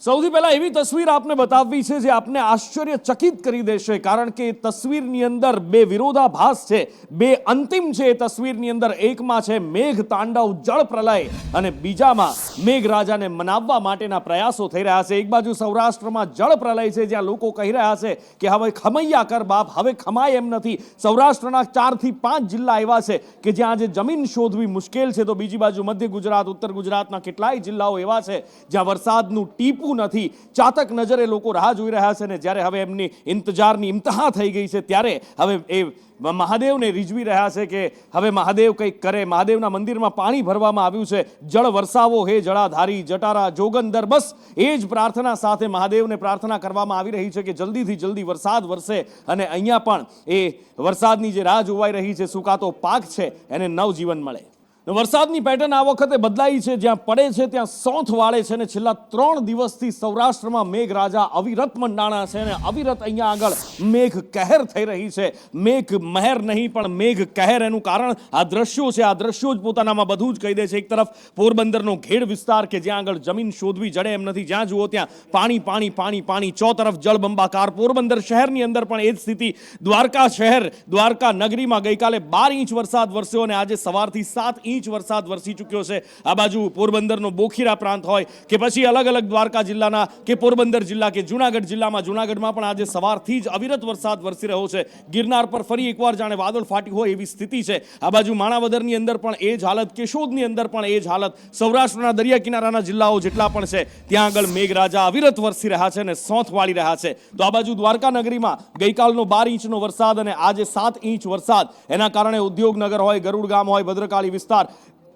સૌથી પહેલા એવી તસવીર આપને બતાવવી છે જે આપને આશ્ચર્યચકિત કરી દેશે, કારણ કે તસવીરની અંદર બે વિરોધાભાસ છે, બે અંતિમ છે. તસવીરની અંદર એકમાં છે મેઘ તાંડવ જળ પ્રલય અને બીજામાં મેઘરાજાને મનાવવા માટેના પ્રયાસો થઈ રહ્યા છે. એક બાજુ સૌરાષ્ટ્રમાં જળ પ્રલય છે, જ્યાં લોકો કહી રહ્યા છે કે હવે ખમૈયા કર બાપ, હવે ખમાય એમ નથી. સૌરાષ્ટ્રના 4 થી 5 જિલ્લા એવા છે કે જ્યાં આજે જમીન શોધવી મુશ્કેલ છે, તો બીજી બાજુ મધ્ય ગુજરાત, ઉત્તર ગુજરાતના કેટલાય જિલ્લાઓ એવા છે જ્યાં વરસાદનું ટીપું નથી. ચાતક નજરે લોકો રાહ જોઈ રહ્યા છે ને જ્યારે હવે એમની ઇંતજારની ઇમ્તહા થઈ ગઈ છે, ત્યારે હવે એ મહાદેવને રીઝવી રહ્યા છે કે હવે મહાદેવ કંઈક કરે. મહાદેવના મંદિરમાં પાણી ભરવામાં આવ્યું છે. જળ વરસાવો હે જળાધારી, જટારા જોગંદર, બસ એ જ પ્રાર્થના સાથે મહાદેવને પ્રાર્થના કરવામાં આવી રહી છે કે જલ્દીથી જલ્દી વરસાદ વરસે અને અહીંયા પણ એ વરસાદની જે રાહ જોવાઈ રહી છે, સુકાતો પાક છે, એને નવજીવન મળે. વરસાદની પેટર્ન આ વખતે બદલાઈ છે. જ્યાં પડે છે ત્યાં સોંથ વાળે છે અને છેલ્લા 3 દિવસથી સૌરાષ્ટ્રમાં મેઘરાજા અવિરત મંડાણા છે અને અવિરત અહીંયા આગળ મેઘ કહેર થઈ રહી છે. મેઘ મહેર નહીં પણ મેઘ કહેર. એનું કારણ આ દ્રશ્યો છે. આ દ્રશ્યો જ પોતાનામાં બધું જ કહી દે છે. એક તરફ પોરબંદરનો ઘેડ વિસ્તાર કે જ્યાં આગળ જમીન શોધવી જડે એમ નથી, જ્યાં જુઓ ત્યાં પાણી પાણી પાણી પાણી, ચોતરફ જળબંબાકાર. પોરબંદર શહેરની અંદર પણ એ જ સ્થિતિ. દ્વારકા શહેર, દ્વારકા નગરીમાં ગઈકાલે 12 ઇંચ વરસાદ વરસ્યો અને આજે સવારથી 7 ઇંચ વરસાદ વરસી ચૂક્યો છે. આ બાજુ પોરબંદરનો બોખીરા પ્રાંત હોય કે પછી અલગ અલગ દ્વારકા જિલ્લાના કે પોરબંદર જિલ્લા કે જુનાગઢ જિલ્લામાં, જુનાગઢમાં પણ આજે સવારથી જ અવિરત વરસાદ વરસી રહ્યો છે. ગિરનાર પર ફરી એકવાર જાણે વાદળ ફાટી હોય એવી સ્થિતિ છે. આ બાજુ માણાવદરની અંદર પણ એ જ હાલત, કેશોદની અંદર પણ એ જ હાલત. સૌરાષ્ટ્રના દરિયા કિનારાના જિલ્લાઓ જેટલા પણ છે ત્યાં આગળ મેઘરાજા અવિરત વરસી રહ્યા છે અને સોંથ વાળી રહ્યા છે. તો આ બાજુ દ્વારકા નગરીમાં ગઈકાલનો 12 ઇંચનો વરસાદ અને આજે 7 ઇંચ વરસાદ, એના કારણે ઉદ્યોગનગર હોય, ગરુડ ગામ હોય, ભદ્રકાળી વિસ્તાર,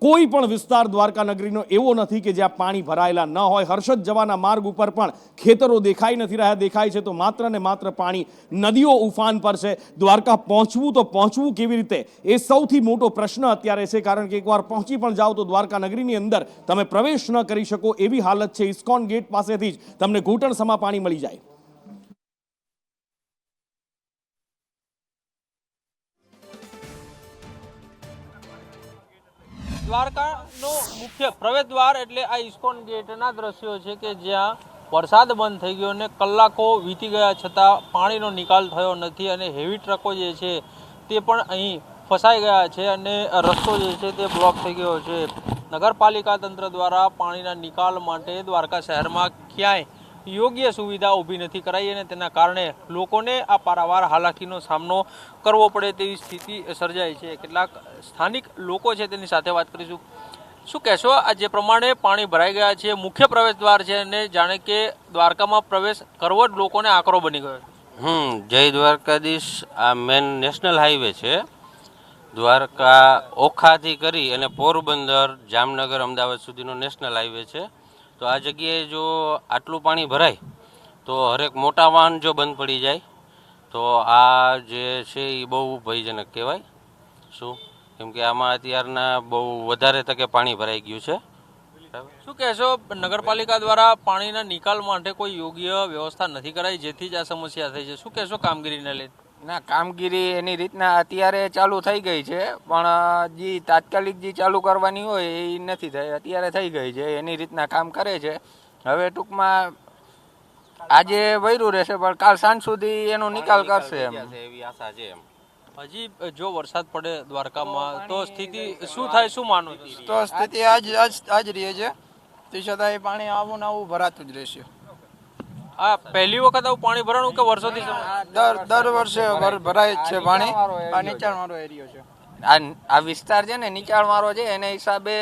કોઈ પણ વિસ્તાર દ્વારકા નગરીનો એવો નથી કે જ્યાં પાણી ભરાયેલા ન હોય. હર્ષદ જવાના માર્ગ ઉપર પણ ખેતરો દેખાઈ નથી રહ્યા. દેખાય છે તો માત્ર ને માત્ર પાણી. નદીઓ ઉફાન પર છે. દ્વારકા પહોંચવું તો પહોંચવું કેવી રીતે, એ સૌથી મોટો પ્રશ્ન અત્યારે છે, કારણ કે એકવાર પહોંચી પણ જાઓ તો દ્વારકા નગરીની અંદર તમે પ્રવેશ ન કરી શકો એવી હાલત છે. ઇસ્કોન ગેટ પાસેથી જ તમને ઘૂંટણસમા પાણી મળી જાય. દ્વારકાનો મુખ્ય પ્રવેશ દ્વાર એટલે આ ઇસ્કોન ગેટના દ્રશ્યો છે કે જ્યાં વરસાદ બંધ થઈ ગયો અને કલાકો વીતી ગયા છતાં પાણીનો નિકાલ થયો નથી અને હેવી ટ્રકો જે છે તે પણ અહીં ફસાઈ ગયા છે અને રસ્તો જે છે તે બ્લોક થઈ ગયો છે. નગરપાલિકા તંત્ર દ્વારા પાણીના નિકાલ માટે દ્વારકા શહેરમાં ક્યાંય યોગ્ય સુવિધા ઊભી નથી કરાઈ અને તેના કારણે લોકોને આ પારાવાર હાલાકીનો સામનો કરવો પડે તેવી સ્થિતિ સર્જાઈ છે. કેટલાક સ્થાનિક લોકો છે તેની સાથે વાત કરીશું. શું કહેશો, આ જે પ્રમાણે પાણી ભરાઈ ગયા છે, મુખ્ય પ્રવેશ દ્વાર છે અને જાણે કે દ્વારકામાં પ્રવેશ કરવો જ લોકોને આકરો બની ગયો છે? જય દ્વારકાધીશ. આ મેન નેશનલ હાઈવે છે. દ્વારકા ઓખાથી કરી અને પોરબંદર, જામનગર, અમદાવાદ સુધીનો નેશનલ હાઈવે છે. તો આ જગ્યાએ જો આટલું પાણી ભરાય તો હરેક મોટા વાહન જો બંધ પડી જાય તો આ જે છે એ બહુ ભયજનક કહેવાય. શું કેમ કે આમાં અત્યારના બહુ વધારે તકે પાણી ભરાઈ ગયું છે. શું કહેશો, નગરપાલિકા દ્વારા પાણીના નિકાલ માટે કોઈ યોગ્ય વ્યવસ્થા નથી કરાઈ જેથી જ આ સમસ્યા થઈ છે? શું કહેશો કામગીરીને લઈને? ના, કામગીરી એની રીતના અત્યારે ચાલુ થઈ ગઈ છે, પણ જે તાત્કાલિક જે ચાલુ કરવાની હોય એ નથી થઈ. અત્યારે થઈ ગઈ છે, એની રીતના કામ કરે છે. હવે ટૂંકમાં આજે વૈરું રહેશે પણ કાલ સાંજ સુધી એનો નિકાલ કરશે એવી આશા છે. હજી જો વરસાદ પડે દ્વારકામાં તો સ્થિતિ શું થાય, શું માનો? તો સ્થિતિ આજ રહે છે, તે છતાં એ પાણી આવું ને આવું ભરાતું જ રહેશે. આ પહેલી વખત આવું પાણી ભરાણું કે વર્ષોથી? દર વર્ષે ભરાય જ છે પાણી. આ નીચાણવાળો એરિયો છે. આ વિસ્તાર છે ને નીચાણવાળો છે, એને હિસાબે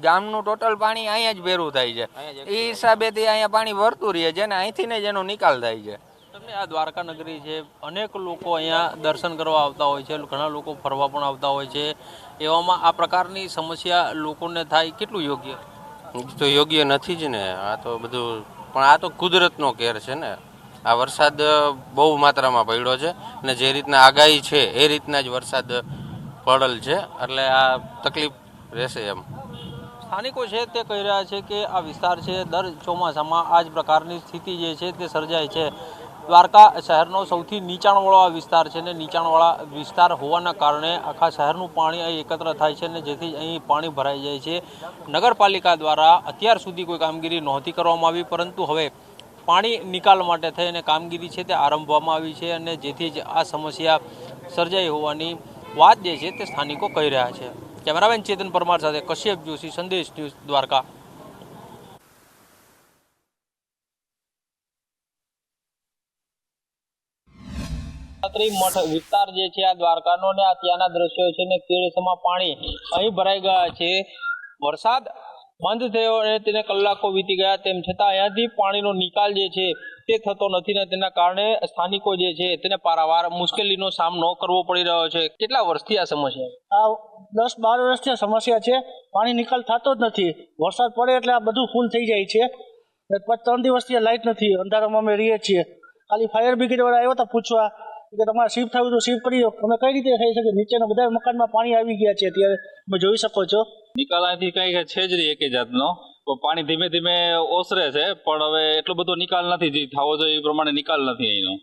ગામનું ટોટલ પાણી અહીંયા જ ભેરું થાય છે. એ હિસાબેથી અહીંયા પાણી ભરતું રહે છે અને અહીંથી ને જ એનો નિકાલ થાય છે. તમને આ દ્વારકા નગરી છે, અનેક લોકો અહીંયા દર્શન કરવા આવતા હોય છે, ઘણા લોકો ફરવા પણ આવતા હોય છે. એવામાં આ પ્રકારની સમસ્યા લોકોને થાય, કેટલું યોગ્ય? તો યોગ્ય નથી જ ને. આ તો બધું, પણ આ તો કુદરતનો કેર છે ને. આ વરસાદ બહુ માત્રામાં પડ્યો છે અને જે રીતના આગાહી છે એ રીતના જ વરસાદ પડેલ છે, એટલે આ તકલીફ રહેશે એમ. સ્થાનિકો છે તે કહી રહ્યા છે કે આ વિસ્તાર છે દર ચોમાસામાં આ જ પ્રકારની સ્થિતિ જે છે તે સર્જાય છે. દ્વારકા શહેરનો સૌથી નીચાણવાળો આ વિસ્તાર છે ને નીચાણવાળા વિસ્તાર હોવાના કારણે આખા શહેરનું પાણી અહીં એકત્ર થાય છે ને જેથી અહીં પાણી ભરાઈ જાય છે. નગરપાલિકા દ્વારા અત્યાર સુધી કોઈ કામગીરી નહોતી કરવામાં આવી, પરંતુ હવે પાણી નિકાલ માટે થઈને કામગીરી છે તે આરંભવામાં આવી છે અને જેથી જ આ સમસ્યા સર્જાઈ હોવાની વાત જે છે તે સ્થાનિકો કહી રહ્યા છે. કેમેરામેન ચેતન પરમાર સાથે કશ્યપ જોશી, સંદેશ ન્યૂઝ, દ્વારકા. મઠ વિસ્તાર જે છે આ દ્વારકાનો ને આ ત્યાંના દ્રશ્યો છે ને કેળસમાં પાણી અહીં ભરાઈ ગયા છે. વરસાદ બંધ થયો અને તેને કલાકો વીતી ગયા, તેમ છતાં અહીંયાથી પાણીનો નિકાલ જે છે તે થતો નથી ને તેના કારણે સ્થાનિકો જે છે તેને પારાવાર મુશ્કેલીનો સામનો કરવો પડી રહ્યો છે. કેટલા વર્ષથી આ સમસ્યા? આ 10-12 વર્ષથી આ સમસ્યા છે. પાણી નિકાલ થતો જ નથી. વરસાદ પડે એટલે આ બધું ફૂલ થઈ જાય છે. 3 દિવસથી લાઇટ નથી, અંધારામાં અમે રહીએ છીએ. ખાલી ફાયર બ્રિગેડ વાળા આવ્યા હતા પૂછવા કે તમારે શિફ્ટ થયું તો શિફ્ટ કરી દો. અમે કઈ રીતે થઈ શકે? નીચેના બધા મકાનમાં પાણી આવી ગયા છે. અત્યારે તમે જોઈ શકો છો. નિકાલ અહીંથી કઈ છે જ નહીં એક જાતનો. પાણી ધીમે ધીમે ઓસરે છે, પણ હવે એટલો બધો નિકાલ નથી. જે થવો જોઈએ એ પ્રમાણે નિકાલ નથી અહીંનો.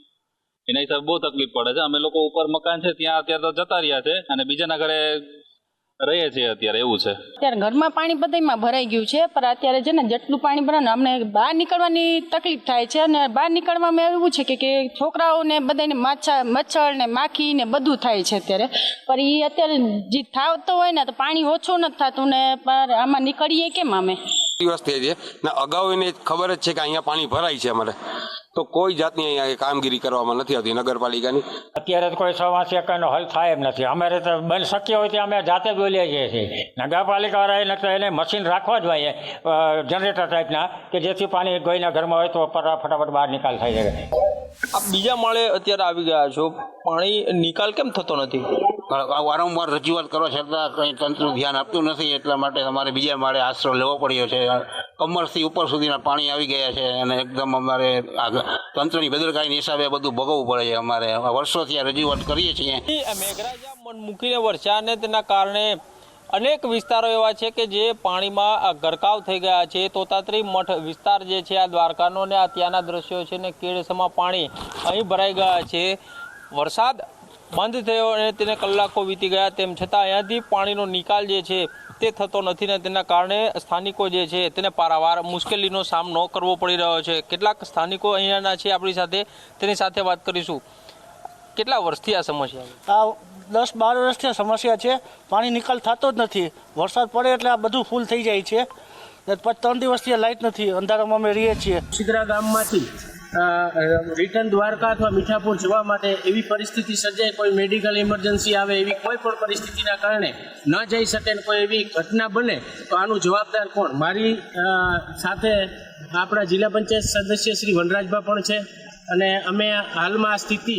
એના હિસાબે બહુ તકલીફ પડે છે. અમે લોકો ઉપર મકાન છે ત્યાં અત્યારે તો જતા રહ્યા છે અને બીજાના ઘરે રહીએ છીએ અત્યારે, એવું છે. અત્યારે ઘરમાં પાણી બધામાં ભરાઈ ગયું છે, પણ અત્યારે છે ને જેટલું પાણી ભરાય ને અમને બહાર નીકળવાની તકલીફ થાય છે. અને બહાર નીકળવામાં એવું છે કે છોકરાઓને બધાને મચ્છર ને માખી ને બધું થાય છે અત્યારે. પણ એ અત્યારે જે થાવતો હોય ને તો પાણી ઓછું નથી થતું ને, પણ આમાં નીકળીએ કેમ અમે? દિવસ થઈ છે ને અગાઉ એને ખબર જ છે કે અહીંયા પાણી ભરાય છે અમારે, તો કોઈ જાતની અહીંયા કામગીરી કરવામાં નથી આવતી નગરપાલિકાની. અત્યારે તો કોઈ સમસ્યાનો હલ થાય એમ નથી. અમારે તો બની શક્ય હોય ત્યાં અમે જાતે બોલીએ છીએ. નગરપાલિકાવાળાએ નથી એને મશીન રાખવા જ હોય જનરેટર ટાઈપના, કે જેથી પાણી ગોઈના ઘરમાં હોય તો ફટાફટ બહાર નિકાલ થઈ જાય. આપ બીજા માળે અત્યારે આવી ગયા છો, પાણી નિકાલ કેમ થતો નથી? વારંવાર રજૂઆત કરવા છતાં કંઈ તંત્ર ધ્યાન આપતું નથી, એટલા માટે અમારે બીજા માળે આશરો લેવો પડ્યો છે. કમરથી ઉપર સુધીના પાણી આવી ગયા છે અને એકદમ અમારે તંત્રની બેદરકારીના હિસાબે બધું ભોગવવું પડે છે. અમારે વર્ષોથી આ રજૂઆત કરીએ છીએ. મેઘરાજા મન મૂકીને વરસ્યા અને તેના કારણે અનેક વિસ્તારો એવા છે કે જે પાણીમાં ગરકાવ થઈ ગયા છે. તોતાત્રી મઠ વિસ્તાર જે છે આ દ્વારકાનો ને આ ત્યાંના દ્રશ્યો છે ને કેળસમાં પાણી અહીં ભરાઈ ગયા છે. વરસાદ બંધ થયો અને તેને કલાકો વીતી ગયા, તેમ છતાં અહીંયાથી પાણીનો નિકાલ જે છે તે થતો નથી ને તેના કારણે સ્થાનિકો જે છે તેને પારાવાર મુશ્કેલીનો સામનો કરવો પડી રહ્યો છે. કેટલાક સ્થાનિકો અહીંયાના છે આપણી સાથે, તેની સાથે વાત કરીશું. કેટલા વર્ષથી આ સમસ્યા? આ 10-12 વર્ષથી આ સમસ્યા છે. પાણી નિકાલ થતો જ નથી. વરસાદ પડે એટલે આ બધું ફૂલ થઈ જાય છે. 3 દિવસથી લાઇટ નથી, અંધારામાં અમે રહીએ છીએ. સિદ્રા ગામમાંથી રિટર્ન દ્વારકા અથવા મીઠાપુર જવા માટે એવી પરિસ્થિતિ સર્જાય, કોઈ મેડિકલ ઇમરજન્સી આવે, એવી કોઈ પણ પરિસ્થિતિના કારણે ન જઈ શકે ને કોઈ એવી ઘટના બને તો આનું જવાબદાર કોણ? મારી સાથે આપણા જિલ્લા પંચાયત સદસ્ય શ્રી વનરાજભા પણ છે અને અમે હાલમાં આ સ્થિતિ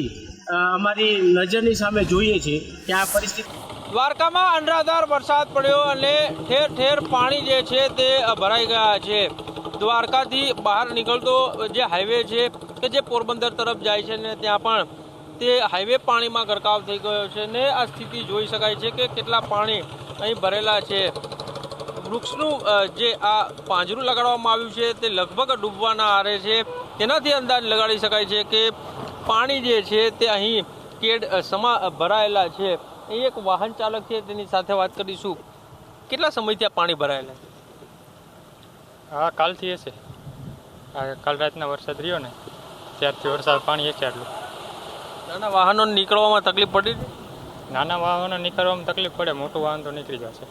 અમારી નજરની સામે જોઈએ છીએ કે આ પરિસ્થિતિ. દ્વારકામાં અનરાધાર વરસાદ પડ્યો અને ઠેર ઠેર પાણી જે છે તે ભરાઈ ગયા છે. દ્વારકાથી બહાર નીકળતો જે હાઈવે છે કે જે પોરબંદર તરફ જાય છે ને ત્યાં પણ તે હાઈવે પાણીમાં ગરકાવ થઈ ગયો છે ને આ સ્થિતિ જોઈ શકાય છે કે કેટલા પાણી અહીં ભરેલા છે. વૃક્ષનું જે આ પાંજરું લગાડવામાં આવ્યું છે તે લગભગ ડૂબવાના આરે છે. તેનાથી અંદાજ લગાડી શકાય છે કે પાણી જે છે તે અહીં કેડ સમા ભરાયેલા છે. એ એક વાહન ચાલક છે, તેની સાથે વાત કરીશું. કેટલા સમયથી આ પાણી ભરાયેલા છે? હા, કાલથી હશે. કાલ રાતના વરસાદ રહ્યો ને ત્યારથી વરસાદ પાણી છે આટલું. નાના વાહનો નીકળવામાં તકલીફ પડી? નાના વાહનો નીકળવામાં તકલીફ પડે, મોટું વાહન તો નીકળી જશે.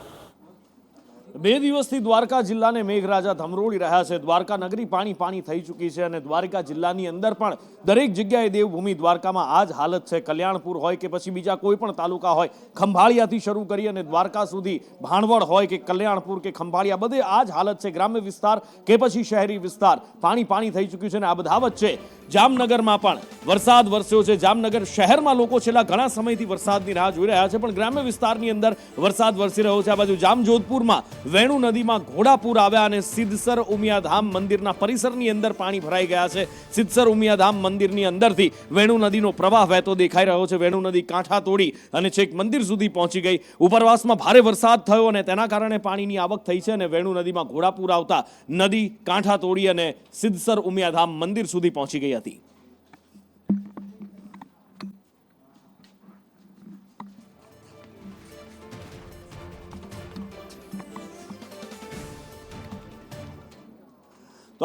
2 દિવસથી દ્વારકા જિલ્લાને મેઘરાજા ધમરોળી રહ્યા છે. દ્વારકા નગરી પાણી થઈ ચૂકી છે અને દ્વારકા જિલ્લાની અંદર પણ દરેક જગ્યાએ દેવભૂમિ દ્વારકામાં આ જ હાલત છે. કલ્યાણપુર હોય કે પછી બીજા કોઈ પણ તાલુકા હોય, ખંભાળિયાથી શરૂ કરી અને દ્વારકા સુધી, ભાણવડ હોય કે કલ્યાણપુર કે ખંભાળિયા, બધે આ જ હાલત છે. ગ્રામ્ય વિસ્તાર કે પછી શહેરી વિસ્તાર, પાણી થઈ ચૂક્યું છે અને આ બધા વચ્ચે જામનગરમાં પણ વરસાદ વરસ્યો છે. જામનગર શહેરમાં લોકો છેલ્લા ઘણા સમયથી વરસાદની રાહ જોઈ રહ્યા છે, પણ ગ્રામ્ય વિસ્તારની અંદર વરસાદ વરસી રહ્યો છે. આ બાજુ જામજોધપુરમાં વેણુ નદીમાં ઘોડાપુર આવ્યા અને સિદ્ધસર ઉમિયાધામ મંદિરના પરિસરની અંદર પાણી ભરાઈ ગયા છે. સિદ્ધસર ઉમિયાધામ મંદિરની અંદરથી વેણુ નદીનો પ્રવાહ વહેતો દેખાઈ રહ્યો છે. વેણુ નદી કાંઠા તોડી અને છેક મંદિર સુધી પહોંચી ગઈ. ઉપરવાસમાં ભારે વરસાદ થયો અને તેના કારણે પાણીની આવક થઈ છે અને વેણુ નદીમાં ઘોડાપુર આવતા નદી કાંઠા તોડી અને સિદ્ધસર ઉમિયાધામ મંદિર સુધી પહોંચી ગઈ હતી.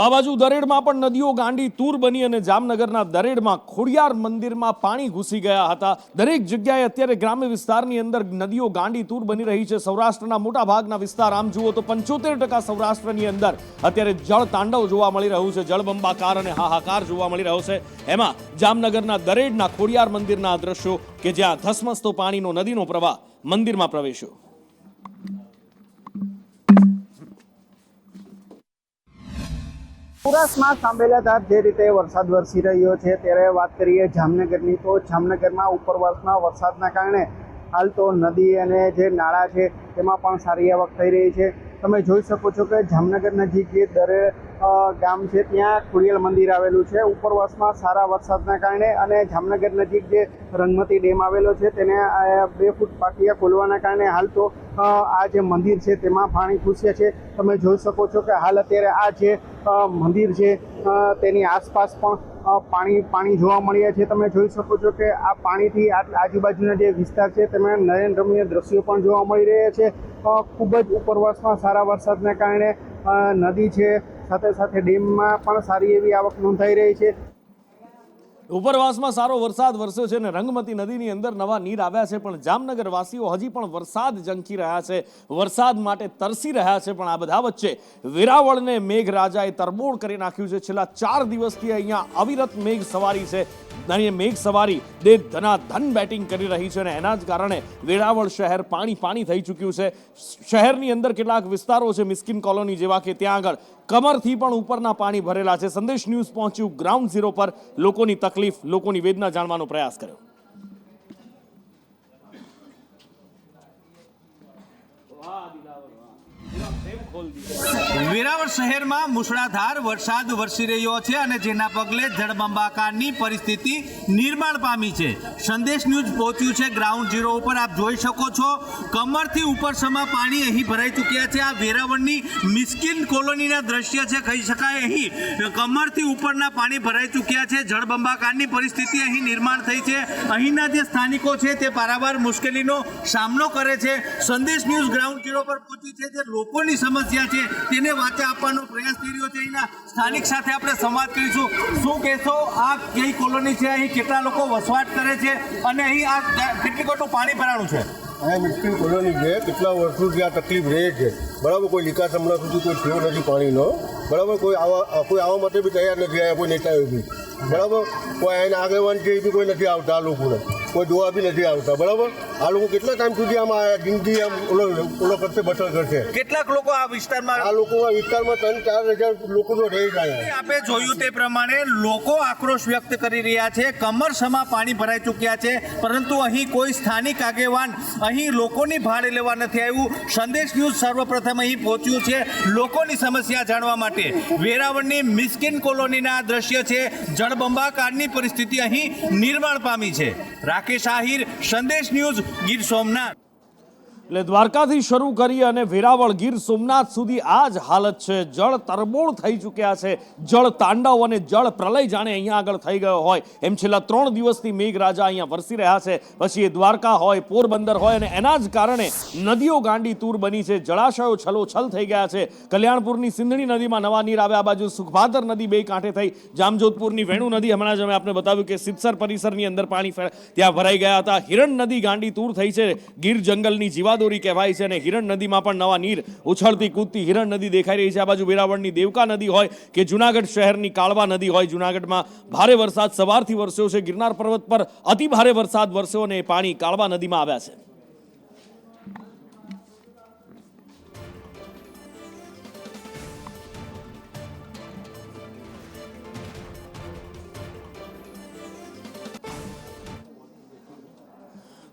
તો આ બાજુ દરેડમાં પણ નદીઓ ગાંડી તૂર બની અને જામનગરના દરેડમાં ખોડિયાર મંદિરમાં પાણી ઘૂસી ગયા હતા. દરેક જગ્યાએ અત્યારે ગ્રામ્ય વિસ્તારની અંદર નદીઓ ગાંડી તૂર બની રહી છે. સૌરાષ્ટ્રના મોટા ભાગના વિસ્તાર, આમ જુઓ તો 75% સૌરાષ્ટ્રની અંદર અત્યારે જળ તાંડવ જોવા મળી રહ્યું છે. જળબંબાકાર અને હાહાકાર જોવા મળી રહ્યો છે. એમાં જામનગરના દરેડના ખોડિયાર મંદિરના દ્રશ્યો કે જ્યાં ધસમસતો પાણીનો નદીનો પ્રવાહ મંદિરમાં પ્રવેશ્યો. સૌરાષ્ટ્રમાં સાંભળેલાધાર જે રીતે વરસાદ વરસી રહ્યો છે ત્યારે વાત કરીએ જામનગરની, તો જામનગરમાં ઉપરવાસમાં વરસાદના કારણે હાલ તો નદી અને જે નાળા છે તેમાં પણ સારી આવક થઈ રહી છે. તમે જોઈ શકો છો કે જામનગર નજીક જે દરેડ ગામ છે ત્યાં ખોડિયાર મંદિર આવેલું છે. ઉપરવાસમાં સારા વરસાદના કારણે અને જામનગર નજીક જે રંગમતી ડેમ આવેલો છે તેને 2 ફૂટ પાટિયા ખોલવાના કારણે હાલ તો આ જે મંદિર છે તેમાં પાણી ઘૂસ્યા છે. તમે જોઈ શકો છો કે હાલ અત્યારે આ જે મંદિર છે તેની આસપાસ પણ પાણી જોવા મળ્યા છે. તમે જોઈ શકો છો કે આ પાણીથી આજુબાજુના જે વિસ્તાર છે તેમાં નયનરમ્ય દ્રશ્યો પણ જોવા મળી રહ્યા છે. ખૂબ જ ઉપરવાસમાં સારા વરસાદના કારણે નદી છે, સાથે સાથે ડેમમાં પણ સારી એવી આવક નોંધાઈ રહી છે. ઉપરવાસમાં સારો વરસાદ વરસ્યો છે અને રંગમતી નદીની અંદર નવા નીર આવ્યા છે, પણ જામનગર વાસીઓ હજી પણ વરસાદ ઝંખી રહ્યા છે, વરસાદ માટે તરસી રહ્યા છે. પણ આ બધા વચ્ચે વેરાવળને મેઘરાજાએ તરબોળ કરી નાખ્યું છે. છેલ્લા 4 દિવસથી અહીંયા અવિરત મેઘ સવારી છે. અહીં મેઘ સવારી દે ધનાધન બેટિંગ કરી રહી છે અને એના જ કારણે વેરાવળ શહેર પાણી થઈ ચૂક્યું છે. શહેરની અંદર કેટલાક વિસ્તારો છે, મિસ્કિન કોલોની જેવા, કે ત્યાં આગળ કમરથી પણ ઉપરના પાણી ભરેલા છે. સંદેશ ન્યૂઝ પહોંચ્યું ગ્રાઉન્ડ ઝીરો પર, લોકોની તકલીફ, લોકોની વેદના જાણવાનો પ્રયાસ કર્યો. વેરાવળ શહેરમાં મુશળાધાર વરસાદ વરસી રહ્યો છે અને જેના પગલે જળબંબાકારની પરિસ્થિતિ નિર્માણ પામી છે. સંદેશ ન્યૂઝ પહોંચ્યું છે ગ્રાઉન્ડ ઝીરો ઉપર. આપ જોઈ શકો છો કમરથી ઉપરસમાં પાણી અહીં ભરાઈ ચૂક્યા છે. આ વેરાવળની મિસ્કિન કોલોનીના દ્રશ્ય છે, કહી શકાય. અહીં કમરથી ઉપરના પાણી ભરાઈ ચૂક્યા છે. જળબંબાકારની પરિસ્થિતિ અહીં નિર્માણ થઈ છે. અહીંના જે સ્થાનિકો છે તે પારાવાર મુશ્કેલીનો સામનો કરે છે. સંદેશ ન્યૂઝ ગ્રાઉન્ડ ઝીરો પર પહોંચ્યું છે. જે લોકોની સમસ્યા છે તેને વાચા આપવાનો પ્રયાસ કરી રહ્યો છે. અહીંના સ્થાનિક સાથે આપણે સંવાદ કરીશું. શું કહેશો, આ કઈ કોલોની છે, અહીં કેટલા લોકો વસવાટ કરે છે અને અહીં આ કેટલી કેટલું પાણી ભરાણું છે? આ મિસ્કિન કોલોની છે, કેટલા વર્ષોથી આ તકલીફ રહે છે. બરાબર, કોઈ નિકાસ હમણાં સુધી કોઈ થયો નથી પાણીનો. બરાબર, કોઈ આવવા માટે બી તૈયાર નથી આવ્યા, કોઈ નેતાઓ બી. બરાબર, કોઈ એના આગેવાન છે એ બી કોઈ નથી આવતા. આ લોકોને કોઈ જોવા બી નથી આવતા. બરાબર, આ લોકો કેટલા ટાઈમ સુધી આમાં જિંદગી આમ ઓલો કરશે, બસર કરશે. કેટલાક લોકો આ વિસ્તારમાં 3-4 હજાર લોકો તો રહી જાય. આપણે જોયું તે પ્રમાણે લોકો આક્રોશ વ્યક્ત કરી રહ્યા છે. કમરસમાં પાણી ભરાઈ ચૂક્યા છે, પરંતુ અહીં કોઈ સ્થાનિક આગેવાન અહીં લોકોની ભાડે લેવા નથી આવ્યું. સંદેશ ન્યૂઝ સર્વપ્રથમ અહીં પહોંચ્યું છે લોકોની સમસ્યા જાણવા માટે. વેરાવળની મિસ્કિન કોલોનીના દ્રશ્ય છે. જળબંબાકારની પરિસ્થિતિ અહીં નિર્માણ પામી છે. રાકેશ આહિર, સંદેશ ન્યૂઝ, ગીર સોમનાથ. એટલે દ્વારકાથી શરૂ કરી અને વેરાવળ ગીર સોમનાથ સુધી આ જ હાલત છે. જળ તરબોળ થઈ ચૂક્યા છે. જળ તાંડવ અને જળ પ્રલય જાણે અહીંયા આગળ થઈ ગયો હોય એમ છેલ્લા 3 દિવસથી મેઘરાજા અહીંયા વરસી રહ્યા છે. પછી એ દ્વારકા હોય, પોરબંદર હોય, અને એના જ કારણે નદીઓ ગાંડી તૂર બની છે. જળાશયો છલોછલ થઈ ગયા છે. કલ્યાણપુરની સિંધણી નદીમાં નવા નીર આવ્યા. આ બાજુ સુખભાદર નદી 2 કાંઠે થઈ. જામજોધપુરની વેણુ નદી, હમણાં જ અમે આપને બતાવ્યું કે સિત્સર પરિસરની અંદર પાણી ત્યાં ભરાઈ ગયા હતા. હિરણ નદી ગાંડી તૂર થઈ છે. ગીર જંગલની જીવાદોરી કહેવાય છે અને હિરણ નદીમાં પણ નવા નીર ઉછળતી કૂદતી હિરણ નદી દેખાઈ રહી છે. આ બાજુ વેરાવળની દેવકા નદી હોય કે જુનાગઢ શહેરની કાળવા નદી હોય. જુનાગઢમાં ભારે વરસાદ સવારથી વરસ્યો છે. ગિરનાર પર્વત પર અતિ ભારે વરસાદ વરસ્યો અને પાણી કાળવા નદીમાં આવ્યા છે.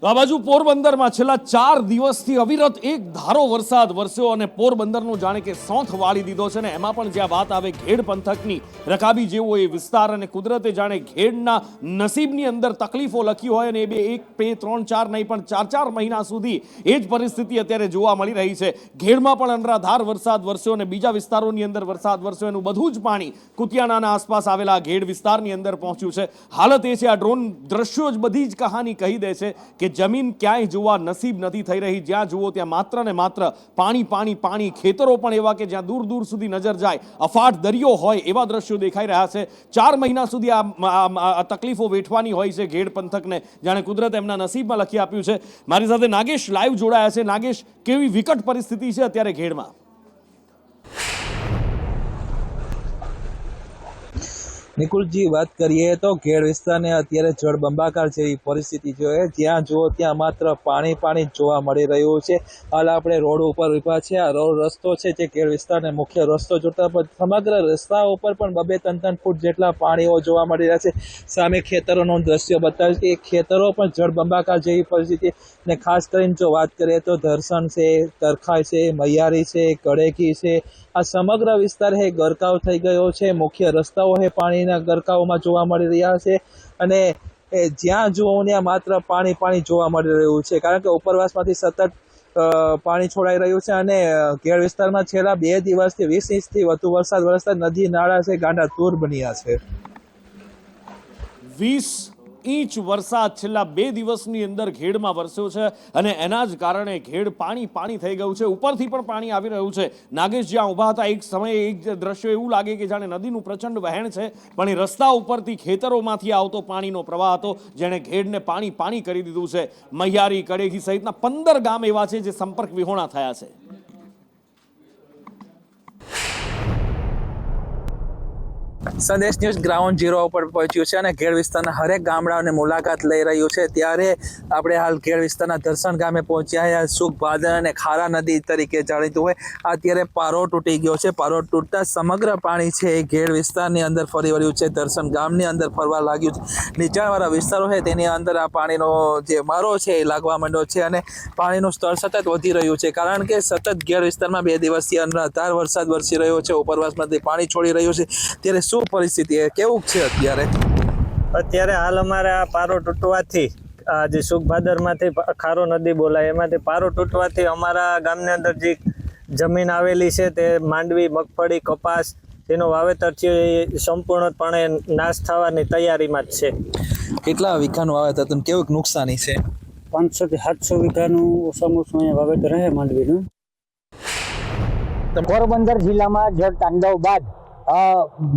તો આ બાજુ પોરબંદરમાં છેલ્લા 4 દિવસથી અવિરત એક ધારો વરસાદ વરસ્યો અને પોરબંદરનો જાણે કે સોંથ વાળી દીધો છે ને એમાં પણ જ્યાં વાત આવે ઘેડ પંથકની, રકાબી જેવો એ વિસ્તાર, અને કુદરતે જાણે ઘેડના નસીબની અંદર તકલીફો લખી હોય અને એ 1, 2, 3, 4 નહીં પણ 4 મહિના સુધી એ જ પરિસ્થિતિ અત્યારે જોવા મળી રહી છે. ઘેડમાં પણ અનરાધાર વરસાદ વરસ્યો અને બીજા વિસ્તારોની અંદર વરસાદ વરસ્યો. એનું બધું જ પાણી કુતિયાણાના આસપાસ આવેલા ઘેડ વિસ્તારની અંદર પહોંચ્યું છે. હાલત એ છે, આ ડ્રોન દ્રશ્યો જ બધી જ કહાની કહી દે છે કે કે જમીન ક્યાંય જોવા નસીબ નથી થઈ રહી. જ્યાં જુઓ ત્યાં માત્ર ને માત્ર પાણી પાણી પાણી. ખેતરો પણ એવા કે જ્યાં દૂર દૂર સુધી નજર જાય અફાટ દરિયો હોય એવા દ્રશ્યો દેખાઈ રહ્યા છે. 4 મહિના સુધી આ તકલીફો વેઠવાની હોય છે ઘેડ પંથકને, જાણે કુદરત એમના નસીબમાં લખી આપ્યું છે. મારી સાથે નાગેશ લાઈવ જોડાયા છે. નાગેશ, કેવી વિકટ પરિસ્થિતિ છે અત્યારે ઘેડમાં? નિકુલજી, વાત કરીએ તો ઘેડ વિસ્તારને અત્યારે જળબંબાકાર જેવી પરિસ્થિતિ જોઈએ. જ્યાં જુઓ ત્યાં માત્ર પાણી પાણી જોવા મળી રહ્યું છે. હાલ આપણે રોડ ઉપર ઊભા છે. આ રોડ રસ્તો છે જે ઘેડ વિસ્તારને મુખ્ય રસ્તો જોતા પણ સમગ્ર રસ્તા ઉપર પણ 2-3 ફૂટ જેટલા પાણીઓ જોવા મળી રહ્યા છે. સામે ખેતરોનું દ્રશ્ય બતાવે છે કે ખેતરો પણ જળબંબાકાર જેવી પરિસ્થિતિ. ને ખાસ કરીને જો વાત કરીએ તો ધરસણ છે, તરખાઈ છે, મૈયારી છે, ગળેકી છે, આ સમગ્ર વિસ્તાર હે ગરકાવ થઈ ગયો છે. મુખ્ય રસ્તાઓ હે પાણીના ગરકાવમાં જોવા મળી રહ્યા છે અને જ્યાં જુઓ ત્યાં માત્ર પાણી પાણી જોવા મળી રહ્યું છે. કારણ કે ઉપરવાસમાંથી સતત પાણી છોડાઈ રહ્યું છે અને ઘેડ વિસ્તારમાં છેલ્લા 2 દિવસથી 20 ઇંચથી વધુ વરસાદ વરસતા નદી નાળા છે ગાંડા તૂર બન્યા છે. 20 ઇંચ વરસાદ છેલ્લા 2 દિવસની અંદર ઘેડમાં વરસ્યો છે અને એના જ કારણે ઘેડ પાણી પાણી થઈ ગયું છે. ઉપરથી પણ પાણી આવી રહ્યું છે. નાગેશ, જ્યાં ઊભા હતા એક સમયે એક દ્રશ્ય એવું લાગે કે જાણે નદીનું પ્રચંડ વહેણ છે, પણ એ રસ્તા ઉપરથી ખેતરોમાંથી આવતો પાણીનો પ્રવાહ હતો જેણે ઘેડને પાણી પાણી કરી દીધું છે. મૈયારી, કડેગી સહિતના 15 ગામ એવા છે જે સંપર્ક વિહોણા થયા છે. સંદેશ ન્યૂઝ ગ્રાઉન્ડ ઝીરો ઉપર પહોંચ્યું છે અને ઘેડ વિસ્તારના હરેક ગામડાઓની મુલાકાત લઈ રહ્યું છે. ત્યારે આપણે હાલ ઘેડ વિસ્તારના દર્શન ગામે પહોંચ્યા. સુખ ભાદર અને ખારા નદી તરીકે જાણીતું હોય અત્યારે પારો તૂટી ગયો છે. પારો તૂટતા સમગ્ર પાણી છે એ ઘેડ વિસ્તારની અંદર ફરી વળ્યું છે. દર્શન ગામની અંદર ફરવા લાગ્યું છે. નીચાણવાળા વિસ્તારો છે તેની અંદર આ પાણીનો જે મારો છે એ લાગવા માંડ્યો છે અને પાણીનું સ્તર સતત વધી રહ્યું છે. કારણ કે સતત ઘેડ વિસ્તારમાં 2 દિવસથી અનરાધાર વરસાદ વરસી રહ્યો છે. ઉપરવાસમાંથી પાણી છોડી રહ્યું છે. ત્યારે શું પરિસ્થિતિ કેવું છે અત્યારે હાલ અમારે આ પારો તૂટવાથી જે સુખભાદરમાંથી ખારો નદી બોલાય એમાંથી પારો તૂટવાથી અમારા ગામની અંદર જે જમીન આવેલી છે તે માંડવી, મગફળી, કપાસ તેનું વાવેતર છે એ સંપૂર્ણપણે નાશ થવાની તૈયારીમાં જ છે. કેટલા વીઘાનું વાવેતર હતું, કેવું નુકસાની છે? 500 થી 700 વીઘાનું ઓછામાં ઓછું વાવેતર રહે માંડવીનું. પોરબંદર જિલ્લામાં જળ તાંડવ બાદ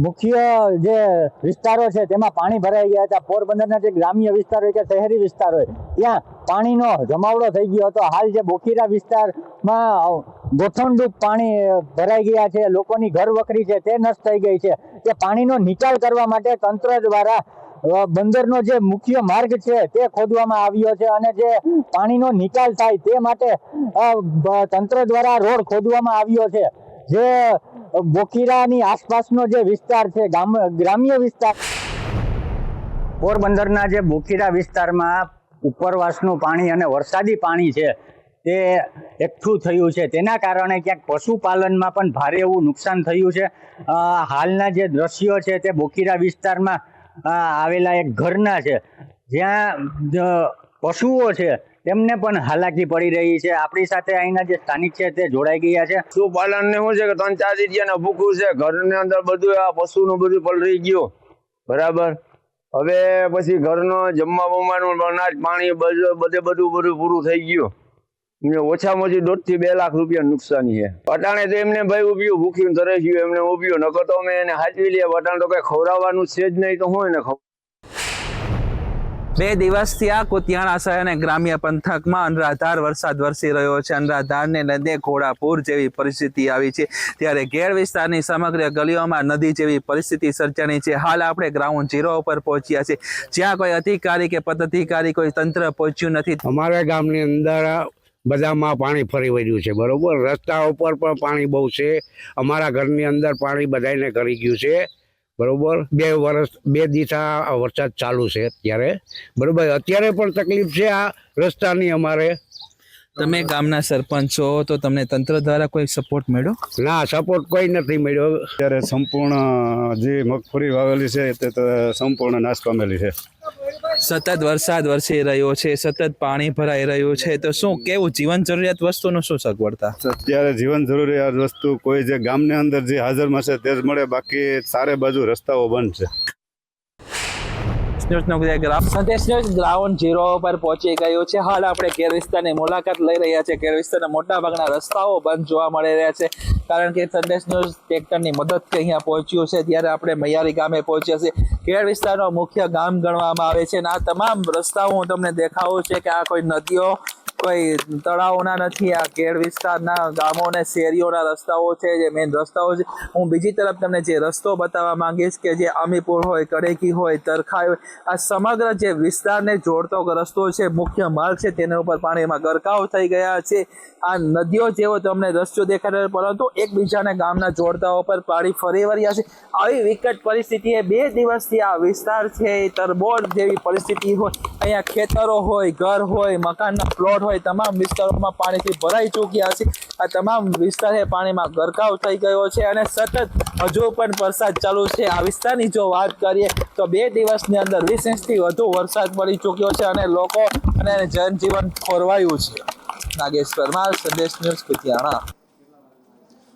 મુખ્ય જે વિસ્તારો છે તેમાં પાણી ભરાઈ ગયા હતા. પોરબંદરના જે ગ્રામ્ય વિસ્તાર હોય કે શહેરી વિસ્તાર હોય ત્યાં પાણીનો જમાવડો થઈ ગયો હતો. હાલ જે બોખીરા વિસ્તારમાં ગોઠણડૂબ પાણી ભરાઈ ગયા છે. લોકોની ઘર વખરી છે તે નષ્ટ થઈ ગઈ છે. તે પાણીનો નિકાલ કરવા માટે તંત્ર દ્વારા બંદરનો જે મુખ્ય માર્ગ છે તે ખોદવામાં આવ્યો છે અને જે પાણીનો નિકાલ થાય તે માટે તંત્ર દ્વારા રોડ ખોદવામાં આવ્યો છે. જે બોખીરાની આસપાસનો જે વિસ્તાર છે ગ્રામ્ય વિસ્તાર, પોરબંદરના જે બોખીરા વિસ્તારમાં ઉપરવાસનું પાણી અને વરસાદી પાણી છે તે એકઠું થયું છે. તેના કારણે ક્યાંક પશુપાલનમાં પણ ભારે એવું નુકસાન થયું છે. હાલના જે દ્રશ્યો છે તે બોખીરા વિસ્તારમાં આવેલા એક ઘરના છે જ્યાં પશુઓ છે તેમને પણ હાલાકી પડી રહી છે. આપણી સાથે અહીંના જે સ્થાનિક છે તે જોડાઈ ગયા છે. પશુપાલન ને શું છે કે 3-4 દીધિયાને ભૂખું છે. ઘરની અંદર બધું આ પશુનું બધું પલળી ગયું બરાબર. હવે પછી ઘરનો જમવા બમવાનું અનાજ પાણી બધું પૂરું થઈ ગયું. ઓછામાં ઓછી 1.5 થી 2 લાખ રૂપિયા નુકસાની છે. અટાણે તો એમને ભાઈ ઉભ્યું ભૂખ્યું તરસ્યું એમને ઉભ્યું, નકર તો અમે એને હાચવી લઈએ. અટાણે તો કઈ ખવડાવવાનું છે જ નહીં તો હોય ને. 2 દિવસથી આ કુતિયાણા શહેર અને ગ્રામ્ય પંથકમાં અનરાધાર વરસાદ વરસી રહ્યો છે. અનરાધારને નદે ઘોડાપૂર જેવી પરિસ્થિતિ આવી છે. ત્યારે ઘેડ વિસ્તારની સમગ્ર ગલીઓમાં નદી જેવી પરિસ્થિતિ સર્જાણી છે. હાલ આપણે ગ્રાઉન્ડ ઝીરો ઉપર પહોંચ્યા છે જ્યાં કોઈ અધિકારી કે પદાધિકારી કોઈ તંત્ર પહોંચ્યું નથી. અમારા ગામની અંદર બધામાં પાણી ફરી વળ્યું છે બરોબર. રસ્તા ઉપર પણ પાણી બહુ છે. અમારા ઘરની અંદર પાણી બધાને કરી ગયું છે બરોબર. 2 દિવસ વરસાદ ચાલુ છે અત્યારે બરોબર. અત્યારે પણ તકલીફ છે આ રસ્તાની અમારે. તમે ગામના સરપંચ છો તો તમને તંત્ર દ્વારા કોઈ સપોર્ટ મળ્યો? ના, સપોર્ટ કોઈ નથી મળ્યો. અત્યારે સંપૂર્ણ જે મગફળી વાવેલી છે તે સંપૂર્ણ નાશ પામેલી છે. સતત વરસાદ વરસી રહ્યો છે, સતત પાણી ભરાઈ રહ્યું છે, તો શું કેવું જીવન જરૂરિયાત વસ્તુનું શું સગવડતા? અત્યારે જીવન જરૂરિયાત વસ્તુ કોઈ જે ગામની અંદર જે હાજરમાં છે તે જ મળે, બાકી ચારે બાજુ રસ્તાઓ બંધ છે. ન્યૂઝનો સંદેશ ન્યૂઝ ગ્રાઉન્ડ ઝીરો પર પહોંચી ગયું છે. હાલ આપણે કેર વિસ્તારની મુલાકાત લઈ રહ્યા છે. કેર વિસ્તારના મોટાભાગના રસ્તાઓ બંધ જોવા મળી રહ્યા છે, કારણ કે સંદેશ ન્યૂઝ ટ્રેક્ટરની મદદથી અહીંયા પહોંચ્યું છે. ત્યારે આપણે મૈયારી ગામે પહોંચ્યા છે. કેર વિસ્તારનો મુખ્ય ગામ ગણવામાં આવે છે અને આ તમામ રસ્તાઓ હું તમને દેખાડું છે કે આ કોઈ નદીઓ, કોઈ તળાવોના નથી. આ કેળ વિસ્તારના ગામો અને શેરીઓના રસ્તાઓ છે, જે મેઇન રસ્તાઓ છે. હું બીજી તરફ તમને જે રસ્તો બતાવવા માંગીશ કે જે અમીપુર હોય, કડેકી હોય, તરખાઈ હોય, આ સમગ્ર જે વિસ્તારને જોડતો રસ્તો છે, મુખ્ય માર્ગ છે, તેના ઉપર પાણીમાં ગરકાવ થઈ ગયા છે. આ નદીઓ જેવો તમને રસ્તો દેખાય, પરંતુ એકબીજાને ગામના જોડતા ઉપર પાણી ફરી વળ્યા છે. આવી વિકટ પરિસ્થિતિ 2 દિવસથી આ વિસ્તાર છે એ તરબોળ જેવી પરિસ્થિતિ હોય. અહીંયા ખેતરો હોય, ઘર હોય, મકાનના પ્લોટ હોય, તમામ વિસ્તારોમાં પાણીથી ભરાઈ ચૂક્યા છે. આ તમામ વિસ્તાર એ પાણીમાં ગરકાવ થઈ ગયો છે અને સતત હજુ પણ વરસાદ ચાલુ છે. આ વિસ્તારની જો વાત કરીએ તો 2 દિવસની અંદર 20 ઇંચથી વધુ વરસાદ પડી ચૂક્યો છે અને લોકો અને જનજીવન ખોરવાયું છે. નાગેશ પરમાર, સંદેશ ન્યૂઝ, કુતિયાણા.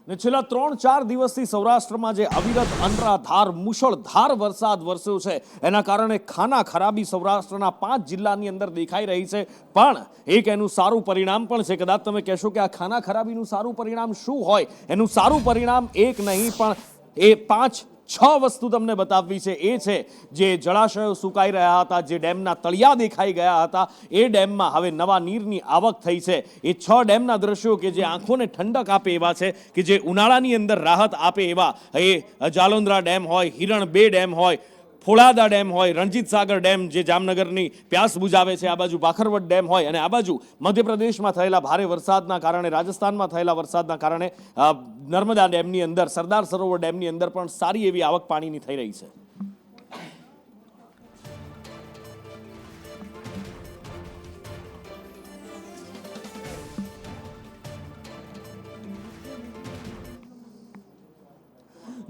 ને છેલ્લા 3-4 દિવસથી સૌરાષ્ટ્રમાં જે અવિરત અનરાધાર મુશળધાર વરસાદ વરસ્યો છે, એના કારણે ખાના ખરાબી સૌરાષ્ટ્રના 5 જિલ્લાની અંદર દેખાઈ રહી છે. પણ એક એનું સારું પરિણામ પણ છે. કદાચ તમે કહેશો કે આ ખાના ખરાબીનું સારું પરિણામ શું હોય? એનું સારું પરિણામ એક નહીં પણ એ 5-6 વસ્તુ તમને બતાવવી છે. એ છે જે જળાશયો સુકાઈ રહ્યા હતા, જે ડેમના તળિયા દેખાઈ ગયા હતા, એ ડેમમાં હવે નવા નીરની આવક થઈ છે. એ 6 ડેમના દ્રશ્યો કે જે આંખોને ઠંડક આપે એવા છે, કે જે ઉનાળાની અંદર રાહત આપે એવા, એ જાલોન્દ્રા ડેમ હોય, હિરણ 2 ડેમ હોય, ફોળાદા ડેમ હોય, રણજીત સાગર ડેમ જે જામનગરની પ્યાસ બુજાવે છે, આ બાજુ બાખરવડ ડેમ હોય, અને આ બાજુ મધ્યપ્રદેશમાં થયેલા ભારે વરસાદના કારણે, રાજસ્થાનમાં થયેલા વરસાદના કારણે નર્મદા ડેમની અંદર, સરદાર સરોવર ડેમની અંદર પણ સારી એવી આવક પાણીની થઈ રહી છે.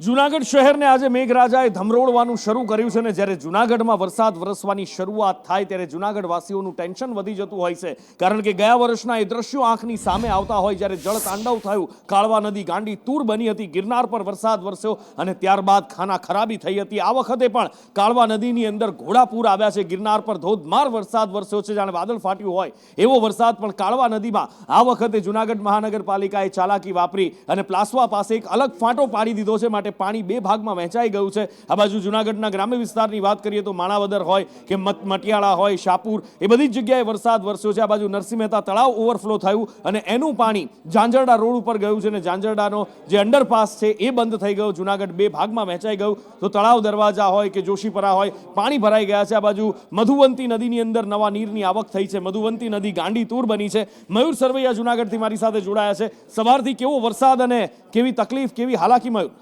જૂનાગઢ શહેરને આજે મેઘરાજાએ ધમરોળવાનું શરૂ કર્યું છે. ને જ્યારે જૂનાગઢમાં વરસાદ વરસવાની શરૂઆત થાય ત્યારે જૂનાગઢ વાસીઓનું ટેન્શન વધી જતું હોય છે, કારણ કે ગયા વર્ષના એ દ્રશ્યો આંખની સામે આવતા હોય. જ્યારે જળ તાંડવ થયું, કાળવા નદી ગાંડી તૂર બની હતી, ગિરનાર પર વરસાદ વરસ્યો અને ત્યારબાદ ખાના ખરાબી થઈ હતી. આ વખતે પણ કાળવા નદીની અંદર ઘોડાપૂર આવ્યા છે. ગિરનાર પર ધોધમાર વરસાદ વરસ્યો છે, જાણે વાદળ ફાટ્યું હોય એવો વરસાદ પણ કાળવા નદીમાં આ વખતે જૂનાગઢ મહાનગરપાલિકાએ ચાલાકી વાપરી અને પ્લાસવા પાસે એક અલગ ફાંટો પાડી દીધો છે. માટે પાણી 2 ભાગમાં વહેંચાઈ ગયું છે. આ બાજુ જૂનાગઢના ગ્રામ્ય વિસ્તારની વાત કરીએ તો માણાવદર હોય કે મટિયાળા હોય, શાપુર, એ બધી જ જગ્યાએ વરસાદ વરસ્યો છે. આ બાજુ નરસિંહ મહેતા તળાવ ઓવરફ્લો થયું અને એનું પાણી ઝાંઝરડા રોડ ઉપર ગયું છે. અને ઝાંઝરડાનો જે અંડરપાસ છે એ બંધ થઈ ગયો. જૂનાગઢ 2 ભાગમાં વહેંચાઈ ગયું. તો તળાવ દરવાજા હોય કે જોશીપરા હોય, પાણી ભરાઈ ગયા છે. આ બાજુ મધુવંતી નદીની અંદર નવા નીરની આવક થઈ છે. મધુવંતી નદી ગાંડી તૂર બની છે. મયુર સરવૈયા જૂનાગઢથી મારી સાથે જોડાયા છે. સવારથી કેવો વરસાદ અને કેવી તકલીફ, કેવી હાલાકી મયુર?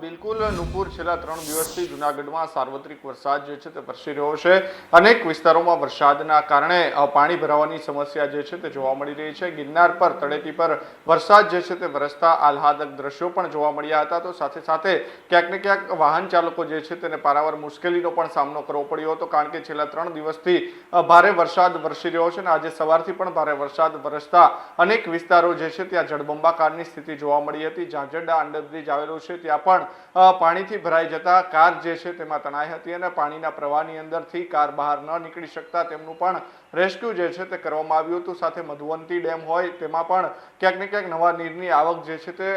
બિલકુલ નુપુર, છેલ્લા 3 દિવસથી જૂનાગઢમાં સાર્વત્રિક વરસાદ જે છે તે વરસી રહ્યો છે. અનેક વિસ્તારોમાં વરસાદના કારણે પાણી ભરાવાની સમસ્યા જે છે તે જોવા મળી રહી છે. ગિરનાર પર, તળેટી પર વરસાદ જે છે તે વરસતા આહલાદક દ્રશ્યો પણ જોવા મળ્યા હતા. તો સાથે સાથે ક્યાંક ને ક્યાંક વાહન ચાલકો જે છે તેને પારાવાર મુશ્કેલીનો પણ સામનો કરવો પડ્યો હતો, કારણ કે છેલ્લા 3 દિવસથી ભારે વરસાદ વરસી રહ્યો છે. અને આજે સવારથી પણ ભારે વરસાદ વરસતા અનેક વિસ્તારો જે છે ત્યાં જળબંબાકારની સ્થિતિ જોવા મળી હતી. ઝાંઝરડા અંડરબ્રિજ આવેલો છે, ત્યાં પણ પાણીથી ભરાઈ જતા કાર જે છે તેમાં તણાઈ હતી અને પાણીના પ્રવાહની અંદરથી કાર બહાર ન નીકળી શકતા તેમનું પણ રેસ્ક્યુ જે છે તે કરવામાં આવ્યું હતું. સાથે મધુવંતી ડેમ હોય તેમાં પણ ક્યાંક ને ક્યાંક નવા નીરની આવક જે છે તે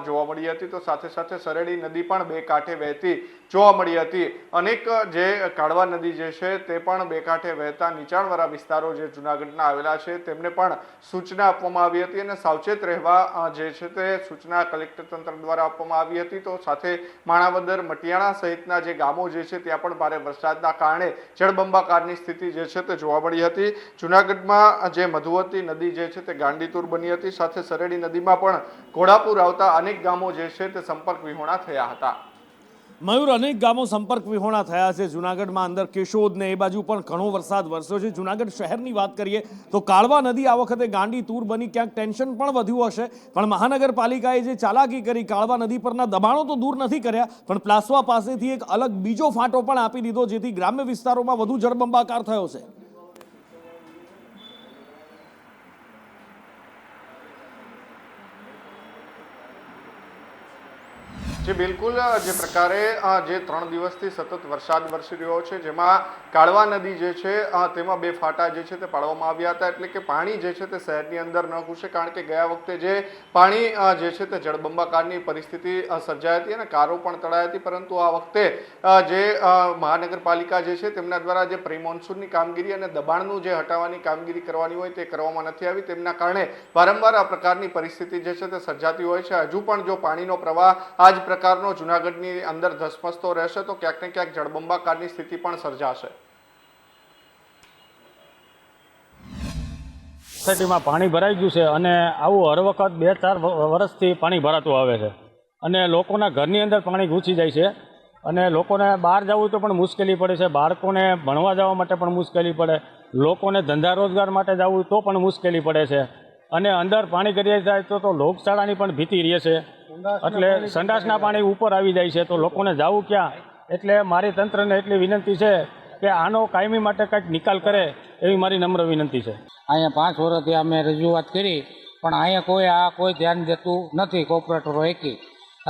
જોવા મળી હતી. તો સાથે સાથે સરેડી નદી પણ 2 કાંઠે વહેતી જોવા મળી હતી. અનેક જે કાળવા નદી જે છે તે પણ 2 કાંઠે વહેતા નીચાણવાળા વિસ્તારો જે જૂનાગઢના આવેલા છે તેમને પણ સૂચના આપવામાં આવી હતી અને સાવચેત રહેવા જે છે તે સૂચના કલેક્ટર તંત્ર દ્વારા આપવામાં આવી હતી. તો સાથે માણાવદર, મટિયાણા સહિતના જે ગામો જે છે ત્યાં પણ ભારે વરસાદના કારણે જળબંબાકારની સ્થિતિ જે છે તે જોવા મળી હતી. જૂનાગઢમાં જે મધુવંતી નદી જે છે તે ગાંડીતુર બની હતી. સાથે સરેડી નદીમાં પણ ઘોડાપૂર આવતા અનેક ગામો જે છે તે સંપર્ક વિહોણા થયા હતા. મયુર, અનેક ગામો સંપર્ક વિહોણા થયા છે. જૂનાગઢમાં અંદર કેશોદ ને એ બાજુ પણ ઘણો વરસાદ વરસ્યો છે. જૂનાગઢ શહેરની વાત કરીએ તો કાળવા નદી આ વખતે ગાંડી તૂર બની, ક્યાંક ટેન્શન પણ વધ્યું હશે. પણ મહાનગરપાલિકાએ જે ચાલાકી કરી, કાળવા નદી પરના દબાણો તો દૂર નથી કર્યા, પણ પ્લાસવા પાસેથી એક અલગ બીજો ફાંટો પણ આપી દીધો, જેથી ગ્રામ્ય વિસ્તારોમાં વધુ જળબંબાકાર થયો છે. જે બિલકુલ જે પ્રકારે જે 3 દિવસથી સતત વરસાદ વરસી રહ્યો છે, જેમાં કાળવા નદી જે છે તેમાં 2 ફાટા જે છે તે પાડવામાં આવ્યા હતા, એટલે કે પાણી જે છે તે શહેરની અંદર ન ઘૂસે, કારણ કે ગયા વખતે જે પાણી જે છે તે જળબંબાકારની પરિસ્થિતિ સર્જાઈ હતી અને કારો પણ તળાઈ હતી, પરંતુ આ વખતે જે મહાનગરપાલિકા જે છે તેમના દ્વારા જે પ્રી મોન્સૂનની કામગીરી અને દબાણનું જે હટાવવાની કામગીરી કરવાની હોય તે કરવામાં નથી આવી, તેમના કારણે વારંવાર આ પ્રકારની પરિસ્થિતિ જે છે તે સર્જાતી હોય છે. હજુ પણ જો પાણીનો પ્રવાહ આ જ પ્રકારનો જૂનાગઢની અંદર ધસમસતો રહેશે તો ક્યાંક ને ક્યાંક જળબંબાકારની સ્થિતિ પણ સર્જાશે. સોસાયટીમાં પાણી ભરાઈ ગયું છે અને આવું હર વખત 2-4 વર્ષથી પાણી ભરાતું આવે છે અને લોકોના ઘરની અંદર પાણી ઘૂસી જાય છે અને લોકોને બહાર જવું તો પણ મુશ્કેલી પડે છે, બાળકોને ભણવા જવા માટે પણ મુશ્કેલી પડે, લોકોને ધંધા રોજગાર માટે જવું તો પણ મુશ્કેલી પડે છે અને અંદર પાણી કરી જાય તો લોકશાળાની પણ ભીતિ રહે છે, એટલે સંડાસના પાણી ઉપર આવી જાય છે તો લોકોને જવું ક્યાં. એટલે મારી તંત્રને એટલી વિનંતી છે કે આનો કાયમી માટે કંઈક નિકાલ કરે એવી મારી નમ્ર વિનંતી છે. અહીંયા 5 વર્ષથી અમે રજૂઆત કરી પણ અહીંયા કોઈ ધ્યાન દેતું નથી, કોર્પોરેટરો એકી.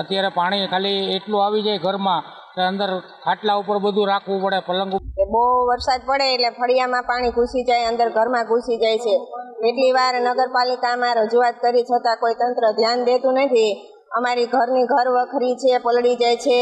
અત્યારે પાણી ખાલી એટલું આવી જાય ઘરમાં કે અંદર ખાટલા ઉપર બધું રાખવું પડે, પલંગ ઉપર. બહુ વરસાદ પડે એટલે ફળિયામાં પાણી ઘૂસી જાય, અંદર ઘરમાં ઘૂસી જાય છે. કેટલી વાર નગરપાલિકામાં રજૂઆત કરી છતાં કોઈ તંત્ર ધ્યાન દેતું નથી. અમારી ઘરની ઘર વખરી છે, પલળી જાય છે,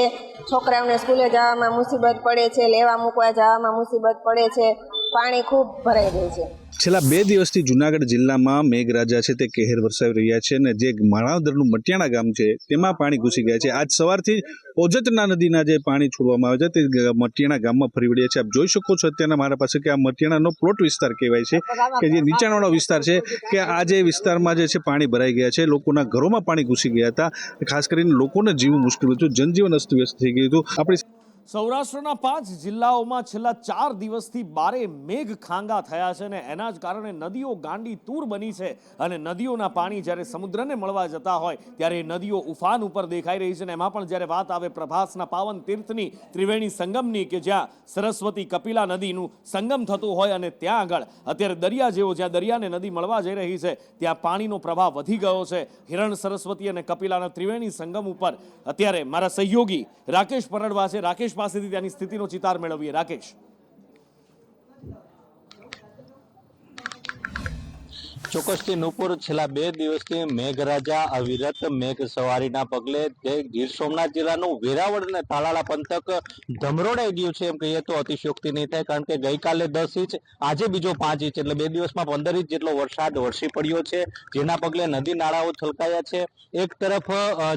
છોકરાઓને સ્કૂલે જવામાં મુસીબત પડે છે, લેવા મૂકવા જવામાં મુસીબત પડે છે, પાણી ખૂબ ભરાઈ જાય છે. છેલ્લા 2 દિવસથી જૂનાગઢ જિલ્લામાં મેઘરાજા છે તે કહેર વરસાવી રહ્યા છે અને જે માણાવદરનું મટિયાણા ગામ છે તેમાં પાણી ઘૂસી ગયા છે. આજ સવારથી ઓજતના નદીના જે પાણી છોડવામાં આવે છે તે મટિયાણા ગામમાં ફરી વળ્યા છે. આપ જોઈ શકો છો અત્યારના મારા પાસે કે આ મટિયાણાનો પ્લોટ વિસ્તાર કહેવાય છે કે જે નીચાણવાળો વિસ્તાર છે, કે આ જે વિસ્તારમાં જે છે પાણી ભરાઈ ગયા છે, લોકોના ઘરોમાં પાણી ઘૂસી ગયા હતા, ખાસ કરીને લોકોને જીવવું મુશ્કેલ હતું, જનજીવન અસ્તવ્યસ્ત થઈ ગયું હતું. આપણી સૌરાષ્ટ્રના 5 જિલ્લાઓમાં છેલ્લા 4 દિવસથી બારે મેઘ ખાંગા થયા છે અને એના જ કારણે નદીઓ ગાંડી તૂર બની છે અને નદીઓના પાણી જ્યારે સમુદ્રને મળવા જતા હોય ત્યારે નદીઓ ઉફાન ઉપર દેખાઈ રહી છે. અને એમાં પણ જ્યારે વાત આવે પ્રભાસના પાવન તીર્થની ત્રિવેણી સંગમની કે જ્યાં સરસ્વતી કપિલા નદીનું સંગમ થતું હોય અને ત્યાં આગળ અત્યારે દરિયા જેવો જ્યાં દરિયાને નદી મળવા જઈ રહી છે ત્યાં પાણીનો પ્રવાહ વધી ગયો છે. હિરણ સરસ્વતી અને કપિલાના ત્રિવેણી સંગમ ઉપર અત્યારે મારા સહયોગી રાકેશ પરડવા છે. રાકેશ પાસેથી ત્યાંની સ્થિતિનો ચિતાર મેળવીએ. રાકેશ, ચોક્કસથી નુપુર, છેલ્લા 2 દિવસથી મેઘરાજા અવિરત મેઘ સવારીના પગલે તે ગીર સોમનાથ જિલ્લાનું વેરાવળ અને તાલાળા પંથક ધમરોડાઈ ગયું છે એમ કહીએ તો અતિશયોક્તિ નહીં થાય, કારણ કે ગઈકાલે 10 ઇંચ, આજે બીજો 5 ઇંચ, એટલે 2 દિવસમાં 15 ઇંચ જેટલો વરસાદ વરસી પડ્યો છે, જેના પગલે નદી નાળાઓ છલકાયા છે. એક તરફ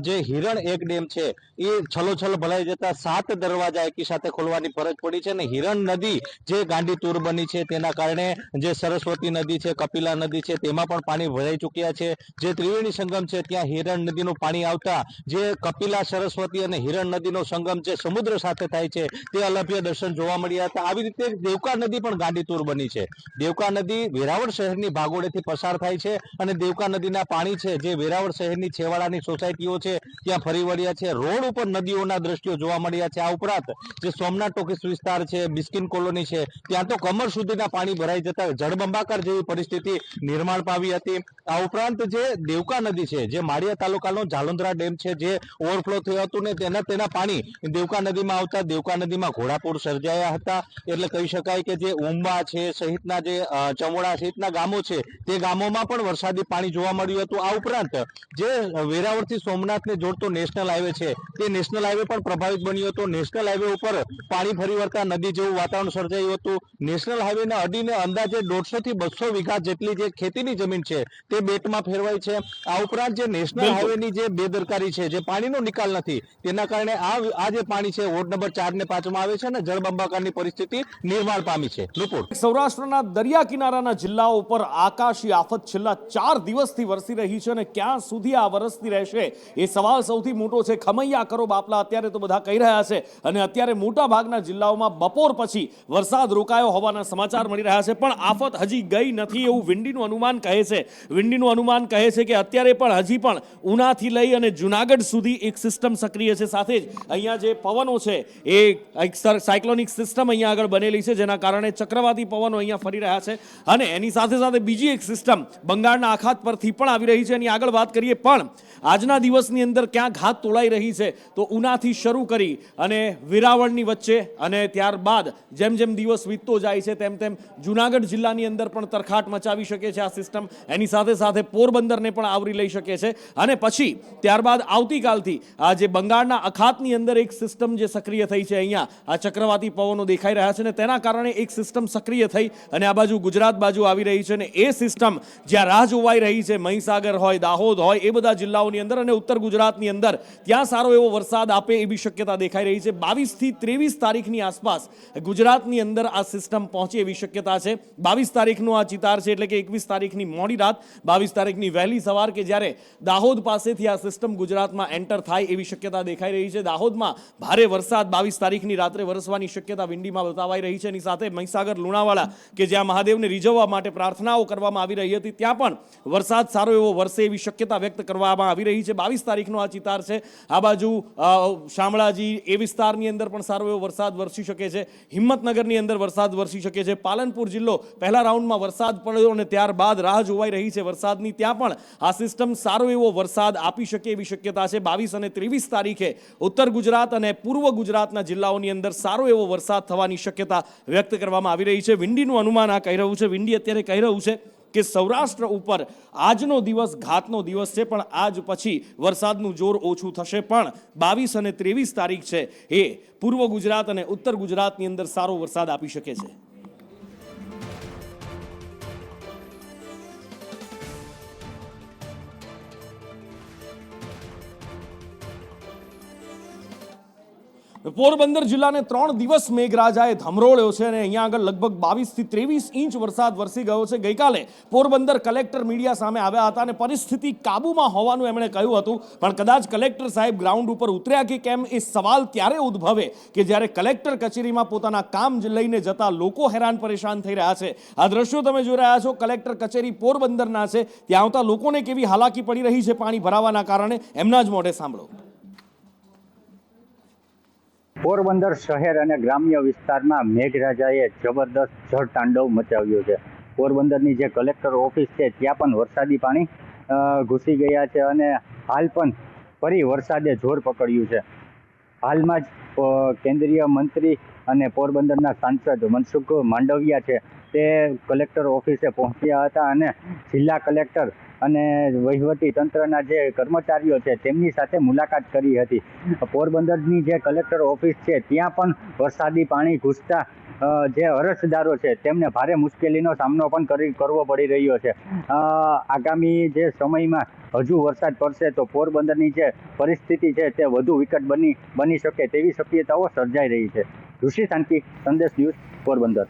જે હિરણ 1 ડેમ છે એ છલોછલ ભરાઈ જતા 7 દરવાજા એકી સાથે ખોલવાની ફરજ પડી છે અને હિરણ નદી જે ગાંડી તૂર બની છે તેના કારણે જે સરસ્વતી નદી છે, કપિલા નદી છે તેમાં પણ પાણી ભરાઈ ચૂક્યા છે. જે ત્રિવેણી સંગમ છે ત્યાં હિરણ નદીનું પાણી આવતા જે કપિલા, સરસ્વતી અને હિરણ નદીનો સંગમ છે સમુદ્ર સાથે થાય છે તે અલભ્ય દર્શન જોવા મળ્યા હતા. આવી રીતે દેવકા નદી પણ ગાંડીતુર બની છે. દેવકા નદી વેરાવળ શહેરની ભાગોળેથી પસાર થાય છે અને દેવકા નદીના પાણી છે જે વેરાવળ શહેરની છેવાડાની સોસાયટીઓ છે ત્યાં ફરી વળ્યા છે. રોડ ઉપર નદીઓના દ્રશ્યો જોવા મળ્યા છે. આ ઉપરાંત જે સોમનાથ ટોકીસ વિસ્તાર છે, બિસ્કિન કોલોની છે, ત્યાં તો કમર સુધીના પાણી ભરાઈ જતા જળબંબાકાર જેવી પરિસ્થિતિ નિર્માણ પામી હતી. આ ઉપરાંત જે દેવકા નદી છે, જે માળિયા તાલુકાનો જાલોંદરા ડેમ છે જે ઓવરફ્લો થયો હતો ને તેના પાણી દેવકા નદીમાં આવતા દેવકા નદીમાં ઘોડાપૂર સર્જાયા હતા. એટલે કહી શકાય કે જે ઉંબા છે સહિતના જે ચમોડા સહિતના ગામો છે તે ગામોમાં પણ વરસાદી પાણી જોવા મળ્યું હતું. આ ઉપરાંત જે વેરાવળથી સોમનાથને જોડતો નેશનલ હાઈવે છે તે નેશનલ હાઈવે પણ પ્રભાવિત બન્યો હતો. નેશનલ હાઈવે ઉપર પાણી ફરી વળતા નદી જેવું વાતાવરણ સર્જાયું હતું. નેશનલ હાઈવેને અડીને અંદાજે 150 થી 200 વીઘા જેટલી જે ખેતીની જમીન છે તે બેટમાં ફેરવાઈ છે. આ ઉપરાંત જે નેશનલ હાઈવેની જે બેદરકારી છે, જે પાણીનો નિકાલ નથી, તેના કારણે આ જે પાણી છે વોર્ડ નંબર 4 ને 5 માં આવે છે અને જળબંબાકારની પરિસ્થિતિ નિર્માણ પામી છે. સૌરાષ્ટ્રના દરિયા કિનારાના જિલ્લાઓ ઉપર આકાશી આફત છેલ્લા 4 દિવસથી વરસી રહી છે અને ક્યાં સુધી આ વરસતી રહેશે એ સવાલ સૌથી મોટો છે. ખમૈયા કરો બાપલા અત્યારે તો બધા કહી રહ્યા છે અને અત્યારે મોટા ભાગના જિલ્લાઓમાં બપોર પછી વરસાદ રોકાયો હોવાના સમાચાર મળી રહ્યા છે, પણ આફત હજી ગઈ નથી એવું વિંડીનું અનુમાન અનુમાન કહે છે, વિંડીનું અનુમાન કહે છે કે અત્યારે પણ હજી પણ ઉનાથી લઈ અને જુનાગઢ સુધી એક સિસ્ટમ સક્રિય છે. સાથે જ અહીંયા જે પવનો છે એ એક સાયક્લોનિક સિસ્ટમ અહીંયા આગળ બનેલી છે, જેના કારણે ચક્રવાતી પવનો અહીંયા ફરી રહ્યા છે. અને એની સાથે સાથે બીજી એક સિસ્ટમ બંગાળના અખાત પરથી પણ આવી રહી છે. એની આગળ વાત કરીએ પણ આજના દિવસની અંદર ક્યાં ઘાત તોળાઈ રહી છે તો ઉનાથી શરૂ કરી અને વેરાવળની વચ્ચે અને ત્યારબાદ જેમ જેમ દિવસ વીતતો જાય છે તેમ તેમ જુનાગઢ જિલ્લાની અંદર પણ તરખાટ મચાવી શકે છે આ સિસ્ટમ. એની સાથે સાથે પોરબંદરને પણ આવરી લઈ શકે છે. અને પછી ત્યારબાદ આવતીકાલથી આ જે બંગાળના અખાતની અંદર એક સિસ્ટમ જે સક્રિય થઈ છે, અહીંયા આ ચક્રવાતી પવનો દેખાઈ રહ્યા છે ને તેના કારણે એક સિસ્ટમ સક્રિય થઈ અને આ બાજુ ગુજરાત બાજુ આવી રહી છે. અને એ સિસ્ટમ જ્યાં રાહ જોવાઈ રહી છે, મહીસાગર હોય, દાહોદ હોય, એ બધા જિલ્લાઓની અંદર અને ઉત્તર ગુજરાતની અંદર ત્યાં સારો એવો વરસાદ આપે એવી શક્યતા દેખાઈ રહી છે. 22 થી 23 તારીખની આસપાસ ગુજરાતની અંદર આ સિસ્ટમ પહોંચે એવી શક્યતા છે. 22 તારીખનો આ ચિતાર છે, એટલે કે 21 તારીખની મોડી રાત, 22 તારીખની વહેલી સવાર કે જ્યારે દાહોદ પાસેથી આ સિસ્ટમ ગુજરાતમાં એન્ટર થાય એવી શક્યતા દેખાઈ રહી છે. દાહોદમાં ભારે વરસાદ 22 તારીખની રાત્રે વરસવાની શક્યતા વિંડીમાં બતાવાઈ રહી છે. એની સાથે મહીસાગર, લુણાવાડા કે જ્યાં મહાદેવને રીઝવવા માટે પ્રાર્થનાઓ કરવામાં આવી રહી હતી ત્યાં પણ વરસાદ સારો એવો વરસે એવી શક્યતા વ્યક્ત કરવામાં આવી રહી છે. 22 તારીખનો આ ચિતાર છે. આ બાજુ શામળાજી એ વિસ્તારની અંદર પણ સારો એવો વરસાદ વરસી શકે છે. હિંમતનગરની અંદર વરસાદ વરસી શકે છે. પાલનપુર જિલ્લો પહેલા રાઉન્ડમાં વરસાદ પડ્યો અને ત્યારબાદ રાહ જોવાઈ રહી છે વરસાદની, ત્યાં પણ આ સિસ્ટમ સારો એવો વરસાદ આપી શકે એવી શક્યતા છે. 22 અને 23 તારીખે ઉત્તર ગુજરાત અને પૂર્વ ગુજરાતના જિલ્લાઓની અંદર સારો એવો વરસાદ થવાની શક્યતા વ્યક્ત કરવામાં આવી રહી છે. વિંડીનું અનુમાન આ કહી રહ્યું છે. વિંડી અત્યારે કહી રહ્યું છે કે સૌરાષ્ટ્ર ઉપર આજનો દિવસ ઘાતનો દિવસ છે, પણ આજ પછી વરસાદનું જોર ઓછું થશે. પણ 22 અને 23 તારીખ છે એ પૂર્વ ગુજરાત અને ઉત્તર ગુજરાતની અંદર સારો વરસાદ આપી શકે છે. પોરબંદર જિલ્લાને 3 દિવસ મેઘરાજાએ ધમરોળ્યો છે અને અહીંયા આગળ લગભગ 22 થી 23 ઇંચ વરસાદ વરસી ગયો છે. ગઈકાલે પોરબંદર કલેક્ટર મીડિયા સામે આવ્યા હતા અને પરિસ્થિતિ કાબૂમાં હોવાનું એમણે કહ્યું હતું, પણ કદાચ કલેક્ટર સાહેબ ગ્રાઉન્ડ ઉપર ઉતર્યા કે કેમ એ સવાલ ત્યારે ઉદ્ભવે કે જ્યારે કલેક્ટર કચેરીમાં પોતાના કામ લઈને જતા લોકો હેરાન પરેશાન થઈ રહ્યા છે. આ દ્રશ્યો તમે જોઈ રહ્યા છો, કલેક્ટર કચેરી પોરબંદરના છે. ત્યાં આવતા લોકોને કેવી હાલાકી પડી રહી છે પાણી ભરાવાના કારણે, એમના જ મોઢે સાંભળો. પોરબંદર શહેર અને ગ્રામ્ય વિસ્તારમાં મેઘરાજાએ જબરદસ્ત જળતાંડવ મચાવ્યો છે. પોરબંદરની જે કલેક્ટર ઓફિસ છે ત્યાં પણ વરસાદી પાણી ઘૂસી ગયા છે અને હાલ પણ ફરી વરસાદે જોર પકડ્યું છે. હાલમાં જ કેન્દ્રીય મંત્રી અને પોરબંદરના સાંસદ મનસુખ માંડવિયા છે તે કલેક્ટર ઓફિસે પહોંચ્યા હતા અને જિલ્લા કલેક્ટર અને વહીવટી તંત્રના જે કર્મચારીઓ છે તેમની સાથે મુલાકાત કરી હતી. પોરબંદરની જે કલેક્ટર ઓફિસ છે ત્યાં પણ વરસાદી પાણી ઘૂસતા જે અરજદારો છે તેમને ભારે મુશ્કેલીનો સામનો પણ કરવો પડી રહ્યો છે. આગામી જે સમયમાં હજુ વરસાદ પડશે તો પોરબંદરની જે પરિસ્થિતિ છે તે વધુ વિકટ બની શકે તેવી શક્યતાઓ સર્જાઈ રહી છે. ઋષિ શાંતિ, સંદેશ ન્યૂઝ, પોરબંદર.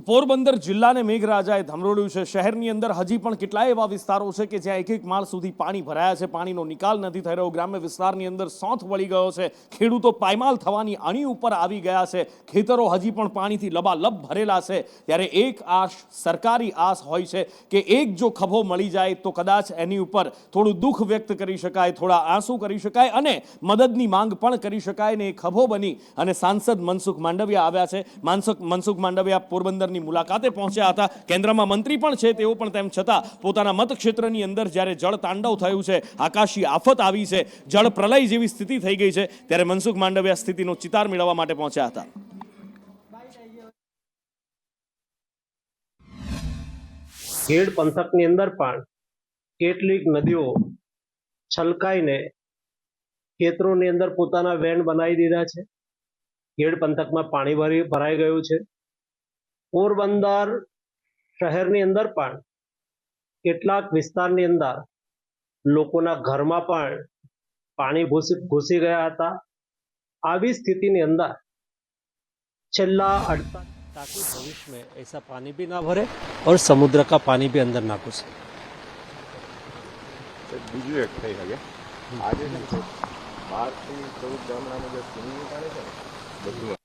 પોરબંદર જિલ્લાને મેઘરાજાએ ધમરોળ્યું છે. શહેરની અંદર હજી પણ કેટલાય એવા વિસ્તારો છે કે જ્યાં એક માળ સુધી પાણી ભરાયા છે, પાણીનો નિકાલ નથી થઈ રહ્યો. ગ્રામ્ય વિસ્તારની અંદર સોંથ વળી ગયો છે. ખેડૂતો પાયમાલ થવાની અણી ઉપર આવી ગયા છે. ખેતરો હજી પણ પાણીથી લબાલબ ભરેલા છે. ત્યારે એક આશ, સરકારી આશ હોય છે કે એક જો ખભો મળી જાય તો કદાચ એની ઉપર થોડું દુઃખ વ્યક્ત કરી શકાય, થોડા આંસુ કરી શકાય અને મદદની માંગ પણ કરી શકાય. ને એ ખભો બની અને સાંસદ મનસુખ માંડવિયા આવ્યા છે. મનસુખ માંડવિયા પોરબંદર મુલાકાતે પહોંચ્યા હતા. કેન્દ્રમાં મંત્રી પણ છે, તેઓ પણ તેમ છતાં પોતાના મતક્ષેત્રની અંદર જ્યારે જળ તાંડવ થયું છે, આકાશી આફત આવી છે, જળ પ્રલય જેવી સ્થિતિ થઈ ગઈ છે, ત્યારે મનસુખ માંડવિયા સ્થિતિનો ચિતાર મેળવવા માટે પહોંચ્યા હતા. ખેડ પંથકની અંદર પણ કેટલીક નદીઓ છલકાઈને ખેતરોની અંદર પોતાના વેણ બનાવી દીધા છે. ખેડ પંથકમાં પાણી ભરાઈ ગયું છે. પોરબંદર શહેરની અંદર પણ કેટલાક વિસ્તારની અંદર લોકોના ઘરમાં પણ પાણી ઘૂસી ગયા હતા. આવી સ્થિતિની અંદર છેલ્લા 48 ताकि भविष्य में ऐसा पानी भी ना भरे और समुद्र का पानी भी अंदर ना घुसे. બીજું એક થઈ શકે આજે 12 થી 14 ગામડામાં જે સ્વિમિંગ પાણી છે ને બધું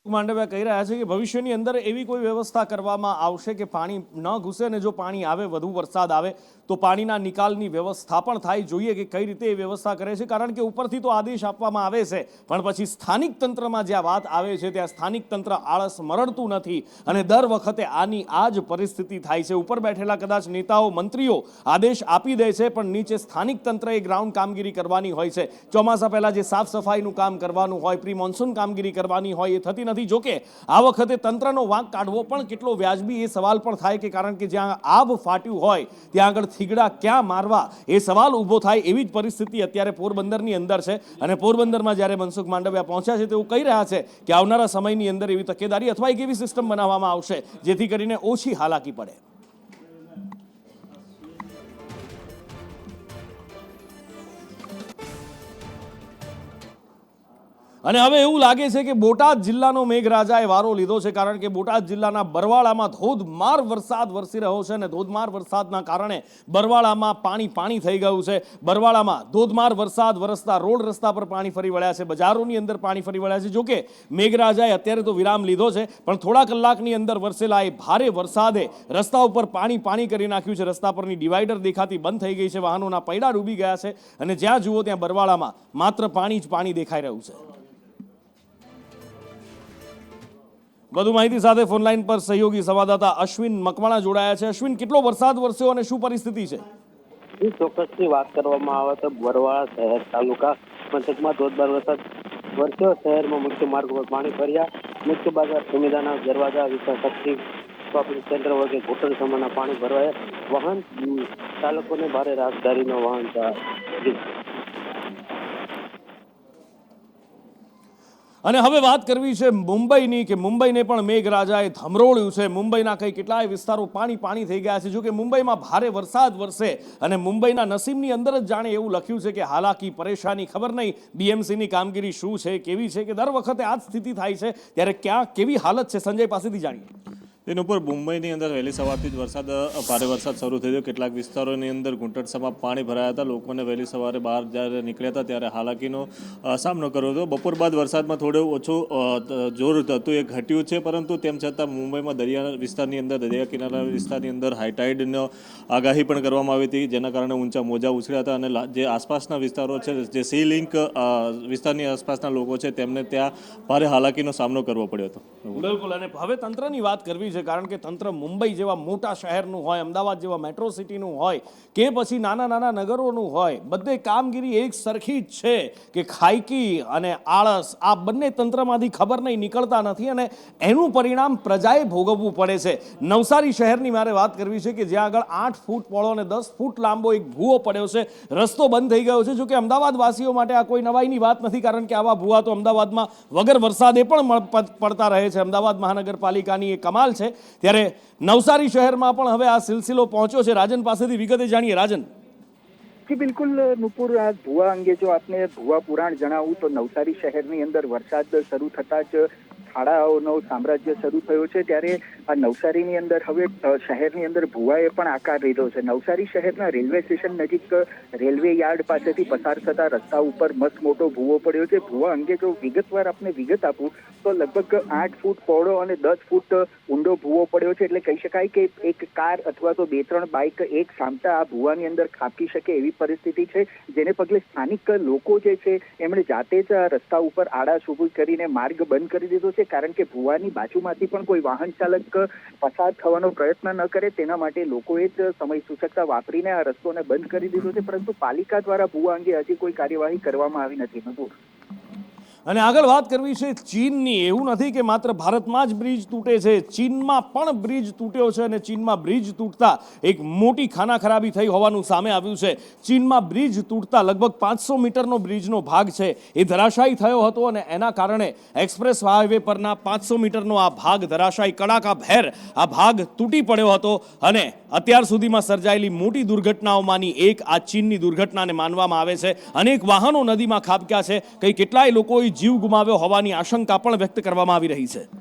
માંડવિયા કહી રહ્યા છે કે ભવિષ્યની અંદર એવી કોઈ વ્યવસ્થા કરવામાં આવશે કે પાણી ન ઘૂસે અને જો પાણી આવે, વધુ વરસાદ આવે તો પાણીના નિકાલની વ્યવસ્થા પણ થાય. જોઈએ કે કઈ રીતે એ વ્યવસ્થા કરે છે, કારણ કે ઉપરથી તો આદેશ આપવામાં આવે છે પણ પછી સ્થાનિક તંત્રમાં જ્યાં વાત આવે છે ત્યાં સ્થાનિક તંત્ર આળસ મરડતું નથી અને દર વખતે આની આ જ પરિસ્થિતિ થાય છે. ઉપર બેઠેલા કદાચ નેતાઓ, મંત્રીઓ આદેશ આપી દે છે પણ નીચે સ્થાનિક તંત્રએ ગ્રાઉન્ડ કામગીરી કરવાની હોય છે. ચોમાસા પહેલા જે સાફ સફાઈનું કામ કરવાનું હોય, પ્રી મોન્સૂન કામગીરી કરવાની હોય એ થતી નથી. જોકે આ વખતે તંત્રનો વાંક કાઢવો પણ કેટલો વ્યાજબી એ સવાલ પણ થાય કે કારણ કે જ્યાં આબ ફાટ્યું હોય ત્યાં આગળ થીગડા ક્યાં મારવા એ સવાલ ઊભો થાય એવી જ પરિસ્થિતિ અત્યારે પોરબંદરની અંદર છે. અને પોરબંદરમાં જ્યારે મનસુખ માંડવિયા પહોંચ્યા છે તેઓ કહી રહ્યા છે કે આવનારા સમયની અંદર એવી તકેદારી અથવા એક એવી સિસ્ટમ બનાવવામાં આવશે જેથી કરીને ઓછી હાલાકી પડે. અને હવે એવું લાગે છે કે બોટાદ જિલ્લાનો મેઘરાજાએ વારો લીધો છે, કારણ કે બોટાદ જિલ્લાના બરવાળામાં ધોધમાર વરસાદ વરસી રહ્યો છે અને ધોધમાર વરસાદના કારણે બરવાળામાં પાણી થઈ ગયું છે. બરવાળામાં ધોધમાર વરસાદ વરસતા રોડ રસ્તા પર પાણી ફરી વળ્યા છે, બજારોની અંદર પાણી ફરી વળ્યા છે. જોકે મેઘરાજાએ અત્યારે તો વિરામ લીધો છે પણ થોડા કલાકની અંદર વરસેલા એ ભારે વરસાદે રસ્તા ઉપર પાણી કરી નાખ્યું છે. રસ્તા પરની ડિવાઈડર દેખાતી બંધ થઈ ગઈ છે, વાહનોના પૈડા ડૂબી ગયા છે અને જ્યાં જુઓ ત્યાં બરવાળામાં માત્ર પાણી જ પાણી દેખાઈ રહ્યું છે. વધુ માહિતી સાથે ફોનલાઈન પર સહયોગી સંવાદદાતા અશ્વિન મકવાણા જોડાયા છે. અશ્વિન, કેટલો વરસાદ વરસ્યો અને શું પરિસ્થિતિ છે? ચોક્કસથી વાત કરવામાં આવે તો બરવાળા શહેર તાલુકા પંથકમાં ધોધમાર વરસાદ વરસ્યો. શહેરમાં મુખ્ય માર્ગ પર પાણી ભર્યા. મુખ્ય બજાર, સુમિદાના દરવાજા વિસ્તાર, શક્તિ શોપિંગ સેન્ટર વગેરે ઘૂંટણ સમાના પાણી ભરવાયા. વાહન ચાલકોને ભારે રાહદારીનો વાહન અને હવે વાત કરવી છે મુંબઈની કે મુંબઈને પણ મેઘરાજાએ ધમરોળ્યું છે. મુંબઈના કેટલાય વિસ્તારો પાણી થઈ ગયા છે. જો કે મુંબઈમાં ભારે વરસાદ વરસે અને મુંબઈના નસીબની અંદર જ જાણે એવું લખ્યું છે કે હાલાકી, પરેશાની, ખબર નહીં બીએમસીની કામગીરી શું છે, કેવી છે કે દર વખતે આ જ સ્થિતિ થાય છે ત્યારે ક્યાં કેવી હાલત છે, સંજય પાસેથી જાણીએ. તેના ઉપર મુંબઈની અંદર વહેલી સવારથી જ ભારે વરસાદ શરૂ થઈ ગયો. કેટલાક વિસ્તારોની અંદર ઘૂંટણસમાં પાણી ભરાયા હતા. લોકોને વહેલી સવારે બહાર જ્યારે નીકળ્યા હતા ત્યારે હાલાકીનો સામનો કર્યો હતો. બપોર બાદ વરસાદમાં થોડું ઓછું જોર હતું, એ ઘટ્યું છે, પરંતુ તેમ છતાં મુંબઈમાં દરિયા વિસ્તારની અંદર, દરિયા કિનારા વિસ્તારની અંદર હાઈટાઈડનો આગાહી પણ કરવામાં આવી હતી, જેના કારણે ઊંચા મોજા ઉછળ્યા હતા અને જે આસપાસના વિસ્તારો છે, જે સી લિંક વિસ્તારની આસપાસના લોકો છે તેમને ત્યાં ભારે હાલાકીનો સામનો કરવો પડ્યો હતો. બિલકુલ. અને હવે તંત્રની વાત કરવી છે, કારણ કે તંત્ર મુંબઈ જેવા મોટા શહેરનું હોય, અમદાવાદ જેવા મેટ્રો સિટીનું હોય કે પછી નાના નગરોનું હોય, બધે કામગીરી એક સરખી જ છે કે ખાઈકી અને આળસ આ બંને તંત્રમાંથી ખબર નહીં નીકળતા નથી અને એનું પરિણામ પ્રજાએ ભોગવવું પડે છે. નવસારી શહેરની મારે વાત કરવી છે કે જ્યાં આગળ 8 ફૂટ પહોળો અને 10 ફૂટ લાંબો એક ભૂવો પડ્યો છે. રસ્તો બંધ થઈ ગયો છે. જો કે અમદાવાદ વાસીઓ માટે આ કોઈ નવાઈની વાત નથી, કારણ કે આવા ભૂવા તો અમદાવાદમાં વગર વરસાદે પણ પડતા રહે છે. અમદાવાદ મહાનગરપાલિકાની એ કમાલ છે. ત્યારે નવસારી શહેરમાં પણ હવે આ સિલસિલો પહોંચ્યો છે. રાજન પાસેથી વિગતે જાણીએ. રાજન. બિલકુલ નુપુર, આ ભૂવા અંગે જો આપને ભૂવા પુરાણ જણાવું તો નવસારી શહેરની અંદર વરસાદ શરૂ થતાં જ ખાડાઓનો સામ્રાજ્ય શરૂ થયો છે. ત્યારે આ નવસારીની અંદર હવે શહેરની અંદર ભૂવાએ પણ આકાર લીધો છે. નવસારી શહેરના રેલવે સ્ટેશન નજીક રેલવે યાર્ડ પાસેથી પસાર થતા રસ્તા ઉપર મસ્ત મોટો ભૂવો પડ્યો છે. ભૂવા અંગે જો વિગતવાર આપને વિગત આપું તો લગભગ 8 ફૂટ પહોળો અને 10 ફૂટ ઊંડો ભૂવો પડ્યો છે. એટલે કહી શકાય કે એક કાર અથવા તો 2-3 બાઇક એક સામટા આ ભૂવાની અંદર ખાબકી શકે એવી પરિસ્થિતિ છે, જેને પગલે સ્થાનિક લોકો જે છે એમણે જાતે જ આ રસ્તા ઉપર આડાશ ઊભી કરીને માર્ગ બંધ કરી દીધો છે, કારણ કે ભૂવાની બાજુમાંથી પણ કોઈ વાહન ચાલક પસાર થવાનો પ્રયત્ન ન કરે તેના માટે લોકોએ જ સમય સૂચકતા વાપરીને આ રસ્તોને બંધ કરી દીધો છે. પરંતુ પાલિકા દ્વારા ભૂવા અંગે હજી કોઈ કાર્યવાહી કરવામાં આવી નથી. અને આગળ વાત કરવી છે ચીનની. એવું નથી કે માત્ર ભારતમાં જ બ્રિજ તૂટે છે, ચીનમાં પણ બ્રિજ તૂટ્યો છે અને ચીનમાં બ્રિજ તૂટતા એક મોટી ખાનાખરાબી થઈ હોવાનું સામે આવ્યું છે. ચીનમાં બ્રિજ તૂટતા લગભગ 500 મીટરનો બ્રિજનો ભાગ છે એ ધરાશાયી થયો હતો અને એના કારણે એક્સપ્રેસ હાઈવે પરના 500 મીટરનો આ ભાગ ધરાશાયી કડાકા ભેર આ ભાગ તૂટી પડ્યો હતો અને અત્યાર સુધીમાં સર્જાયેલી મોટી દુર્ઘટનાઓમાંની એક આ ચીનની દુર્ઘટનાને માનવામાં આવે છે. અનેક વાહનો નદીમાં ખાબક્યા છે. કેટલાય લોકોએ જીવ ગુમાવ્યો હોવાની આશંકા પણ વ્યક્ત કરવામાં આવી રહી છે.